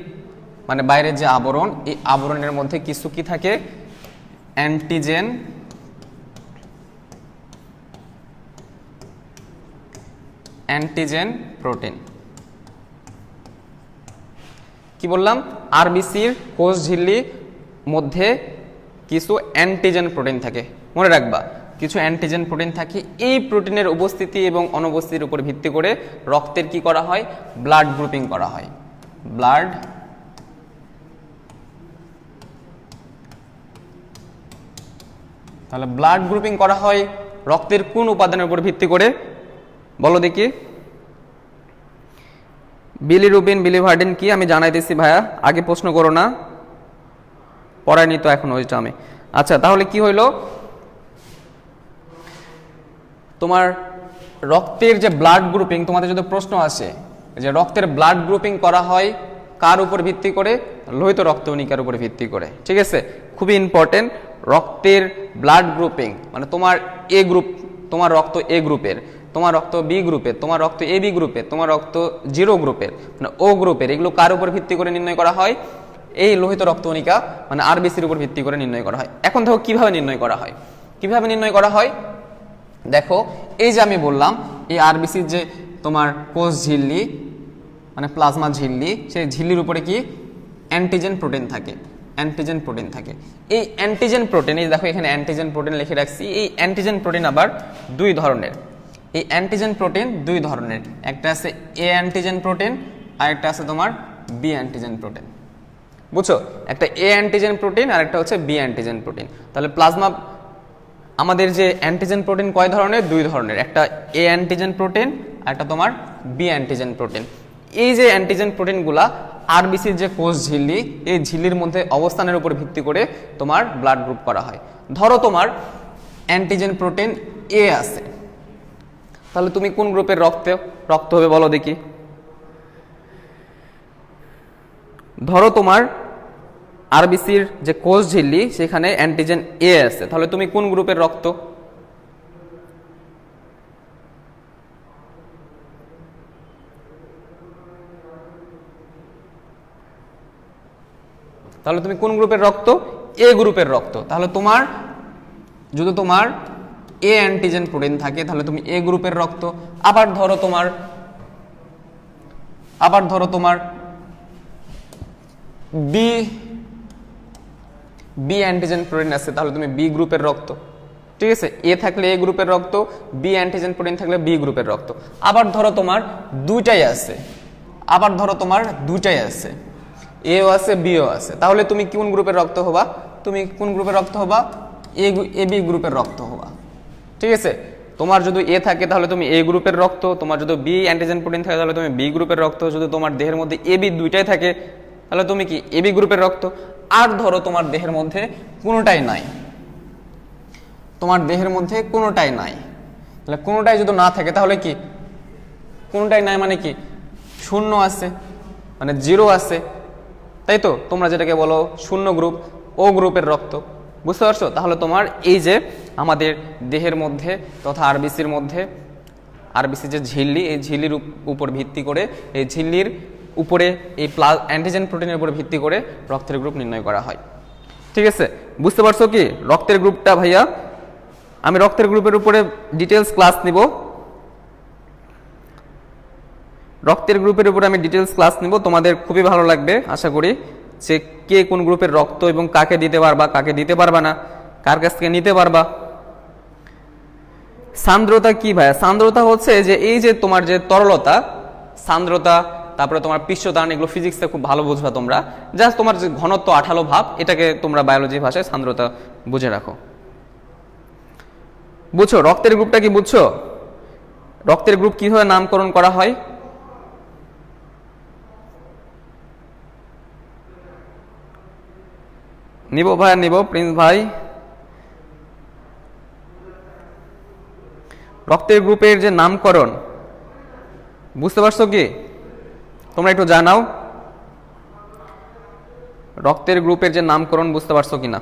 Speaker 1: মানে বাইরের যে আবরণ, এই আবরণের মধ্যে কিছু কি থাকে, অ্যান্টিজেন অ্যান্টিজেন প্রোটিন। কি বললাম, আরবিসির কোষ ঝিল্লির মধ্যে কিছু অ্যান্টিজেন প্রোটিন থাকে, মনে রাখবা কিছু অ্যান্টিজেন প্রোটিন থাকে। এই প্রোটিনের উপস্থিতি এবং অনুপস্থিতির উপর ভিত্তি করে রক্তের কি করা হয়, ব্লাড গ্রুপিং করা হয়। ব্লাড তাহলে ব্লাড গ্রুপিং করা হয় রক্তের কোন উপাদানের উপর ভিত্তি করে, বলো দেখি। বিলিরুবিন বিলিভার্ডিন কি আমি জানাইতেছি ভাইয়া, আগে প্রশ্ন করো না, পড়ায়নি তো এখন ওইটা আমি। আচ্ছা তাহলে কি হইলো, তোমার রক্তের যে ব্লাড গ্রুপিং, তোমাদের যদি প্রশ্ন আসে যে রক্তের ব্লাড গ্রুপিং করা হয় কার উপর ভিত্তি করে, লোহিত রক্তকণিকার উপর ভিত্তি করে, ঠিক আছে, খুবই ইম্পর্টেন্ট। রক্তের ব্লাড গ্রুপিং মানে তোমার এ গ্রুপ, তোমার রক্ত এ গ্রুপের, তোমার রক্ত বি গ্রুপের, তোমার রক্ত এ বি গ্রুপের, তোমার রক্ত জিরো গ্রুপের মানে ও গ্রুপের, এগুলো কার উপর ভিত্তি করে নির্ণয় করা হয়, এই লোহিত রক্তকণিকা মানে আরবিসির উপর ভিত্তি করে নির্ণয় করা হয়। এখন দেখো কিভাবে নির্ণয় করা হয়, কিভাবে নির্ণয় করা হয়। দেখো এই যে আমি বললাম এই আরবিসির যে তোমার কোষ ঝিল্লি মানে প্লাজমা ঝিল্লি, সেই ঝিল্লির উপরে কি অ্যান্টিজেন প্রোটিন থাকে, অ্যান্টিজেন প্রোটিন থাকে। এই অ্যান্টিজেন প্রোটিন, এই দেখো এখানে অ্যান্টিজেন প্রোটিন লিখে রাখছি। এই অ্যান্টিজেন প্রোটিন আবার দুই ধরনের, এই অ্যান্টিজেন প্রোটিন দুই ধরনের, একটা আছে এ অ্যান্টিজেন প্রোটিন আর একটা আছে তোমার বি অ্যান্টিজেন প্রোটিন, বুঝছো, একটা এ অ্যান্টিজেন প্রোটিন আর একটা হচ্ছে বি অ্যান্টিজেন প্রোটিন। তাহলে প্লাজমা আমাদের যে অ্যান্টিজেন প্রোটিন কয় ধরনের, দুই ধরনের, একটা এ অ্যান্টিজেন প্রোটিন আর একটা তোমার বি অ্যান্টিজেন প্রোটিন। এই যে অ্যান্টিজেন প্রোটিনগুলা আরবিসির যে কোষ ঝিল্লি, এই ঝিল্লির মধ্যে অবস্থানের উপর ভিত্তি করে তোমার ব্লাড গ্রুপ করা হয়। ধরো তোমার অ্যান্টিজেন প্রোটিন এ আছে, তাহলে তুমি কোন গ্রুপের রক্ত হবে বলো দেখি। ধরো তোমার আরবিসির যে কোষ ঝিল্লি সেখানে অ্যান্টিজেন এ আছে, তাহলে তুমি কোন গ্রুপের রক্ত, তাহলে তুমি কোন গ্রুপের রক্ত, এ গ্রুপের রক্ত। তাহলে তোমার যদি তোমার এ অ্যান্টিজেন প্রোটিন থাকে তাহলে তুমি এ গ্রুপের রক্ত। আবার ধরো তোমার বি অ্যান্টিজেন প্রোটিন আছে, তাহলে তুমি বি গ্রুপের রক্ত, ঠিক আছে, এ থাকলে এ গ্রুপের রক্ত, বি অ্যান্টিজেন প্রোটিন থাকলে বি গ্রুপের রক্ত। আবার ধরো তোমার দুইটাই আছে, এও আছে বিও আছে, তাহলে তুমি কোন গ্রুপের রক্ত হবা, তুমি কোন গ্রুপের রক্ত হবা, এ বি গ্রুপের রক্ত হবা, ঠিক আছে। তোমার যদি এ থাকে তাহলে তুমি এ গ্রুপের রক্ত, তোমার যদি বি অ্যান্টিজেন প্রোটিন থাকে তাহলে তুমি বি গ্রুপের রক্ত, যদি তোমার দেহের মধ্যে এ বি দুইটাই থাকে তাহলে তুমি কি এ বি গ্রুপের রক্ত। আর ধরো তোমার দেহের মধ্যে কোনোটাই নাই, তোমার দেহের মধ্যে কোনোটাই নাই, তাহলে কোনোটাই যদি না থাকে তাহলে কি, কোনোটাই নাই মানে কি, শূন্য আছে, মানে জিরো আছে, তাই তো, তোমরা যেটাকে বলো শূন্য গ্রুপ, ও গ্রুপের রক্ত, বুঝতে পারছো। তাহলে তোমার এই যে আমাদের দেহের মধ্যে তথা আরবিসির মধ্যে, আরবিসি যে ঝিল্লি, এই ঝিল্লির উপর ভিত্তি করে, এই ঝিল্লির উপরে এই অ্যান্টিজেন প্রোটিনের উপর ভিত্তি করে রক্তের গ্রুপ নির্ণয় করা হয়। ঠিক আছে, বুঝতে পারছো কি রক্তের গ্রুপটা ভাইয়া। আমি রক্তের গ্রুপের উপরে ডিটেলস ক্লাস নিব, রক্তের গ্রুপের উপরে আমি ডিটেলস ক্লাস নিব, তোমাদের খুবই ভালো লাগবে আশা করি, যে কে কোন গ্রুপের রক্ত এবং কাকে দিতে পারবা, কাকে দিতে পারবা না, কার কাছ থেকে নিতে পারবা। সান্দ্রতা কি ভাইয়া? সান্দ্রতা হচ্ছে যে এই যে তোমার যে তরলতা, সান্দ্রতা, তারপরে তোমার পৃষ্ঠতান, এগুলো ফিজিক্সে খুব ভালো বুঝবা তোমরা, জাস্ট তোমার যে ঘনত্ব, আঠালো ভাব, এটাকে তোমরা বায়োলজি ভাষায় সান্দ্রতা বুঝে রাখো। বুঝছো রক্তের গ্রুপটা কি? বুঝছো রক্তের গ্রুপ কিভাবে নামকরণ করা হয়? নিব ভাইয়া, নিব প্রিন্স ভাই। রক্তের গ্রুপের যে নামকরণ বুঝতে পারছো কি? তোমরা একটু জানাও রক্তের গ্রুপের যে নামকরণ বুঝতে পারছো কিনা।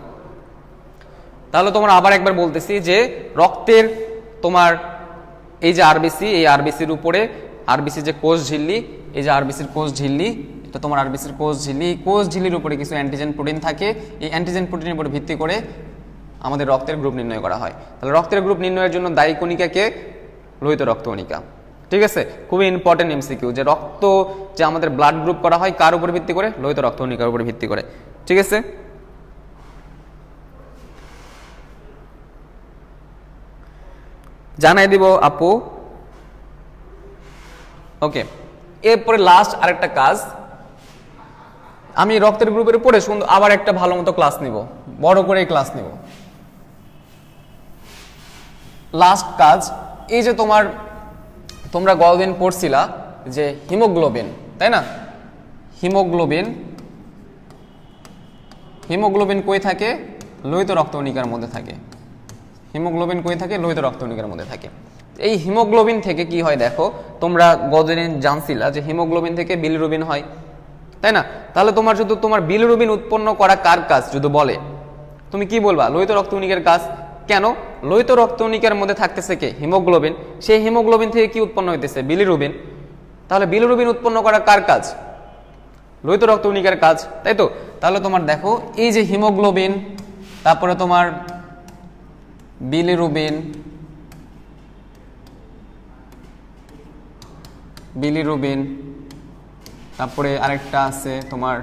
Speaker 1: তাহলে তোমরা আবার একবার বলতেছি যে রক্তের তোমার এই যে আরবিসি, এই আরবিসির উপরে আরবিসি যে কোষ ঝিল্লি, এই যে আরবিসির কোষ ঝিল্লি, এটা তোমার আরবিসির কোষ ঝিল্লি, কোষ ঝিল্লির উপরে কিছু অ্যান্টিজেন প্রোটিন থাকে, এই অ্যান্টিজেন প্রোটিনের উপর ভিত্তি করে আমাদের রক্তের গ্রুপ নির্ণয় করা হয়। তাহলে রক্তের গ্রুপ নির্ণয়ের জন্য দায়ী কণিকাকে লোহিত রক্তকণিকা। ঠিক আছে, খুবই ইম্পর্টেন্ট এমসিকিউ, যে রক্ত যে আমাদের ব্লাড গ্রুপ করা হয় কার উপর ভিত্তি করে? লোহিত রক্তকণিকার উপর ভিত্তি করে। ঠিক আছে, জানাই দিব আপু। ওকে, এরপরে লাস্ট আরেকটা কাজ, আমি রক্তের গ্রুপের উপরে সুন্দর আবার একটা ভালো মতো ক্লাস নিব, বড় করে ক্লাস নিব। লাস্ট কাজ, এই যে তোমরা গতদিন পড়ছিলা যে হিমোগ্লোবিন, তাই না? হিমোগ্লোবিন, হিমোগ্লোবিন কই থাকে? লোহিত রক্তকণিকার মধ্যে থাকে। হিমোগ্লোবিন কই থাকে? লোহিত রক্তকণিকার মধ্যে থাকে। এই হিমোগ্লোবিন থেকে কি হয় দেখো, তোমরা গতদিন জানছিলা যে হিমোগ্লোবিন থেকে বিলিরুবিন হয়, তাই না? তাহলে তোমার যদি তোমার বিলিরুবিন উৎপন্ন করা কার কাজ যদি বলে, তুমি কি বলবা? লোহিত রক্তকণিকার কাজ। কেন? লোহিত রক্তকণিকার মধ্যে থাকতেছে কে? হিমোগ্লোবিন। সেই হিমোগ্লোবিন থেকে কি উৎপন্ন হইতেছে? বিলিরুবিন। তাহলে বিলিরুবিন উৎপন্ন করা কার কাজ? লোহিত রক্তকণিকার কাজ, তাই তো? তাহলে তোমার দেখো এই যে হিমোগ্লোবিন, তারপরে তোমার বিলিরুবিন, বিলিরুবিন, তারপরে আরেকটা আছে তোমার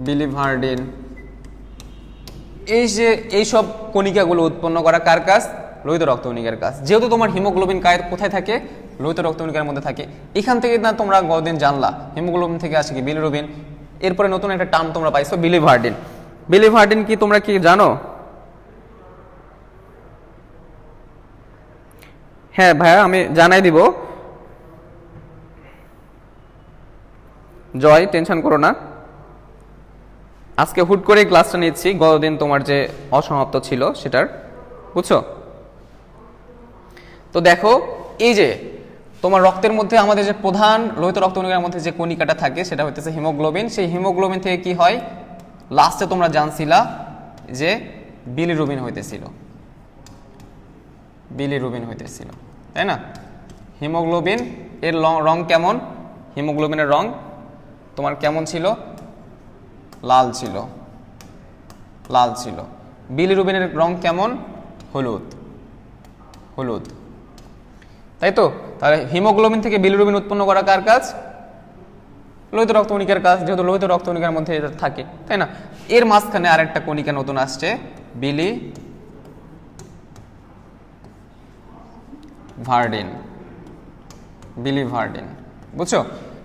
Speaker 1: বিলিভার্ডিন। এই যে এইসব কণিকাগুলো উৎপন্ন করা কার কাজ? লোহিত রক্তকণিকার কাজ। যেহেতু তোমার হিমোগ্লোবিন কোথায় থাকে? লোহিত রক্তকণিকার মধ্যে থাকে। এখান থেকে না তোমরা গতদিন জানলা হিমোগ্লোবিন থেকে আসে কি? বিলিরুবিন। এরপরে নতুন একটা টার্ম তোমরা পাইছো, বিলিভার্ডিন। বিলিভার্ডিন কি তোমরা কি জানো? হ্যাঁ ভাইয়া, আমি জানাই দিব। জয়, টেনশন করো না, আজকে হুট করে ক্লাসটা নিচ্ছি, গতদিন তোমার যে অসমাপ্ত ছিল সেটার, বুঝছো? তো দেখো এই যে তোমার রক্তের মধ্যে আমাদের যে প্রধান লোহিত রক্তকণিকার মধ্যে যে কণিকাটা থাকে সেটা হইতেছে হিমোগ্লোবিন। সেই হিমোগ্লোবিন থেকে কি হয়? লাস্টে তোমরা জানছিলা যে বিলিরুবিন হইতেছিল, বিলিরুবিন হইতেছিল, তাই না? হিমোগ্লোবিন এর রং কেমন? হিমোগ্লোবিনের রং তোমার কেমন ছিল? লাল ছিল, লাল ছিল। বিলিরুবিনের রং কেমন? হলুদ, হলুদ, তাই তো? তাহলে হিমোগ্লোবিন থেকে বিলিরুবিন উৎপন্ন করা কার কাজ? লোহিত রক্তকণিকার কাজ, যেহেতু লোহিত রক্তকণিকার মধ্যে এটা থাকে, তাই না? এর মাঝখানে আরেকটা কণিকা নতুন আসছে, বিলিভার্ডিন, বিলিভার্ডিন, বুঝছো?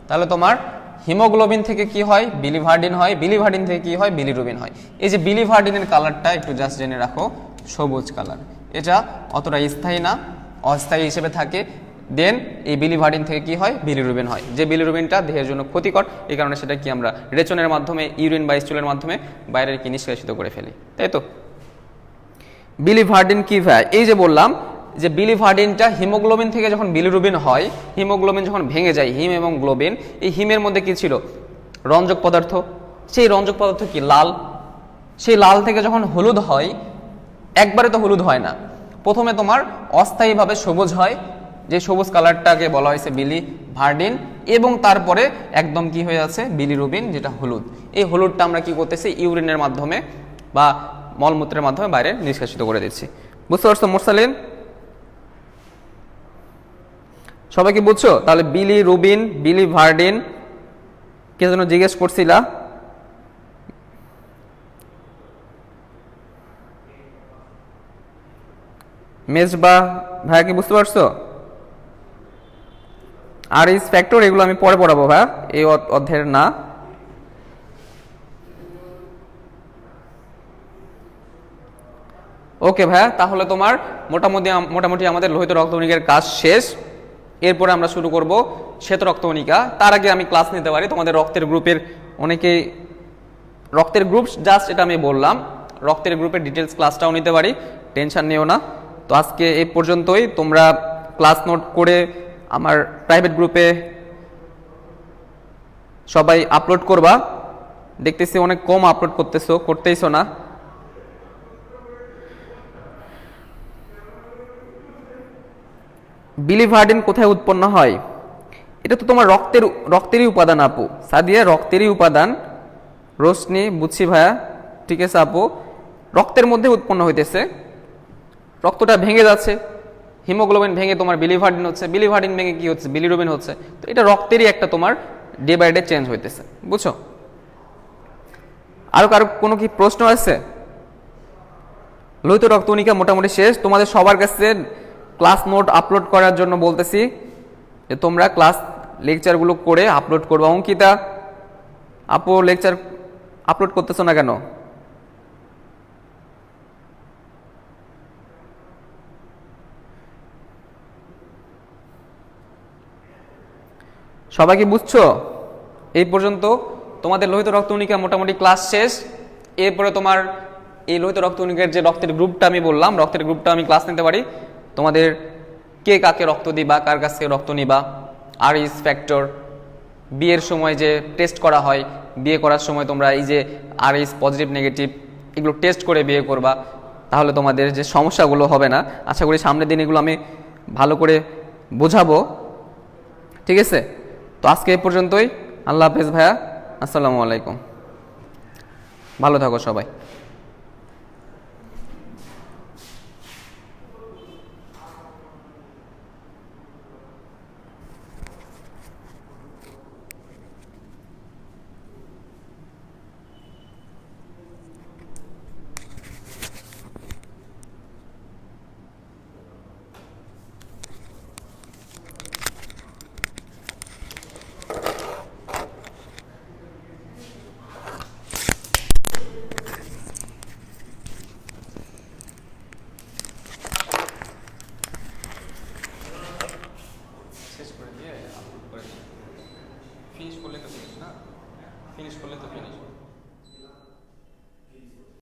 Speaker 1: তাহলে তোমার হিমোগ্লোবিন থেকে কি হয়? বিলিভার্ডিন হয়। বিলিভার্ডিন থেকে কি হয়? বিলিরুবিন হয়। এই যে বিলিভার্ডিনের কালারটা একটু জাস্ট জেনে রাখো, সবুজ কালার। এটা অতটা স্থায়ী না, অস্থায়ী হিসেবে থাকে। দেন এই বিলিভার্ডিন থেকে কি হয়, বিলিরুবিন হয়, যে বিলিরুবিনটা দেহের জন্য ক্ষতিকর, এই কারণে সেটা কি আমরা রেচনের মাধ্যমে, ইউরিন বা স্টুলের মাধ্যমে বাইরের কি নিষ্কাশিত করে ফেলি, তাই তো। বিলিভার্ডিন কি ভাই, এই যে বললাম যে বিলিভার্ডিনটা হিমোগ্লোবিন থেকে যখন বিলিরুবিন হয়, হিমোগ্লোবিন যখন ভেঙে যায়, হিম এবং গ্লোবিন, এই হিমের মধ্যে কি ছিল, রঞ্জক পদার্থ, সেই রঞ্জক পদার্থ কি লাল, সেই লাল থেকে যখন হলুদ হয়, একবারে তো হলুদ হয় না, প্রথমে তোমার অস্থায়ীভাবে সবুজ হয়, যে সবুজ কালারটাকে বলা হয়েছে বিলিভার্ডিন, এবং তারপরে একদম কি হয়ে আছে বিলিরুবিন, যেটা হলুদ। এই হলুদটা আমরা কি করতেছি, ইউরিনের মাধ্যমে বা মলমূত্রের মাধ্যমে বাইরে নিষ্কাশিত করে দিচ্ছি। বুঝতে পারছো মুরসালিন? সবাই কি বুঝছো? তাহলে বিলিরুবিন, বিলিভার্ডিন কে যেন জিজ্ঞেস করছিলা, মেজবা ভাইয়া কি বুঝতে পারছো? আর ইস ফ্যাক্টর এগুলো আমি পরে পড়াবো ভাইয়া, এই অধ্যায়ের না। ওকে ভাইয়া, তাহলে তোমার মোটামুটি আমাদের লোহিত রক্তকণিকার কাজ শেষ। এরপরে আমরা শুরু করব শ্বেত রক্তকণিকা। তার আগে আমি ক্লাস নিতে পারি তোমাদের রক্তের গ্রুপের, অনেকেই রক্তের গ্রুপ জাস্ট এটা আমি বললাম, রক্তের গ্রুপের ডিটেলস ক্লাসটাও নিতে পারি, টেনশন নিও না। তো আজকে এই পর্যন্তই, তোমরা ক্লাস নোট করে আমার প্রাইভেট গ্রুপে সবাই আপলোড করবা। দেখতেছি অনেক কম আপলোড করতেইছো না। বিলিভার্ডিন কোথায় উৎপন্ন হয়? এটা তো তোমার রক্তেরই উপাদান আপু, সাদিয়া রক্তেরই উপাদান। রোশনি বুঝছি ভাইয়া, ঠিক আছে আপু, রক্তের মধ্যে উৎপন্ন হইতেছে, রক্তটা ভেঙে যাচ্ছে, হিমোগ্লোবিন ভেঙে তোমার বিলিভার্ডিন হচ্ছে, বিলিভার্ডিন ভেঙে কি হচ্ছে, বিলিরুবিন হচ্ছে। তো এটা রক্তেরই একটা তোমার ডে বাই ডে চেঞ্জ হইতেছে, বুঝছো? আরো কারো কোনো কি প্রশ্ন আছে? লোহিত রক্তকণিকা মোটামুটি শেষ। তোমাদের সবার কাছে ক্লাস নোট আপলোড করার জন্য বলতেছি যে তোমরা ক্লাস লেকচারগুলো করে আপলোড করবা। অঙ্কিতা আপু লেকচার আপলোড করতেছো না কেন? সবাই কি বুঝছো? এই পর্যন্ত তোমাদের লোহিত রক্তকণিকা মোটামুটি ক্লাস শেষ। এরপরে তোমার এই লোহিত রক্তকণিকার যে রক্তের গ্রুপটা আমি বললাম, রক্তের গ্রুপটা আমি ক্লাস নিতে পারি। তোমাদের কে কাকে রক্ত দিবা, কার কাছ থেকে রক্ত নিবা, আর ইস ফ্যাক্টর, বিয়ের সময় যে টেস্ট করা হয়, বিয়ে করার সময় তোমরা এই যে আর ইস পজিটিভ নেগেটিভ এগুলো টেস্ট করে বিয়ে করবা, তাহলে তোমাদের যে সমস্যাগুলো হবে না। আশা করি সামনের দিন এগুলো আমি ভালো করে বোঝাবো, ঠিক আছে? তো আজকে এই পর্যন্তই। আল্লাহ হাফেজ ভাইয়া, আসসালামু আলাইকুম, ভালো থাকো সবাই। ফিনিশ করলে তো ফিনিশ না, ফিনিশ করলে তো ফিনিশ।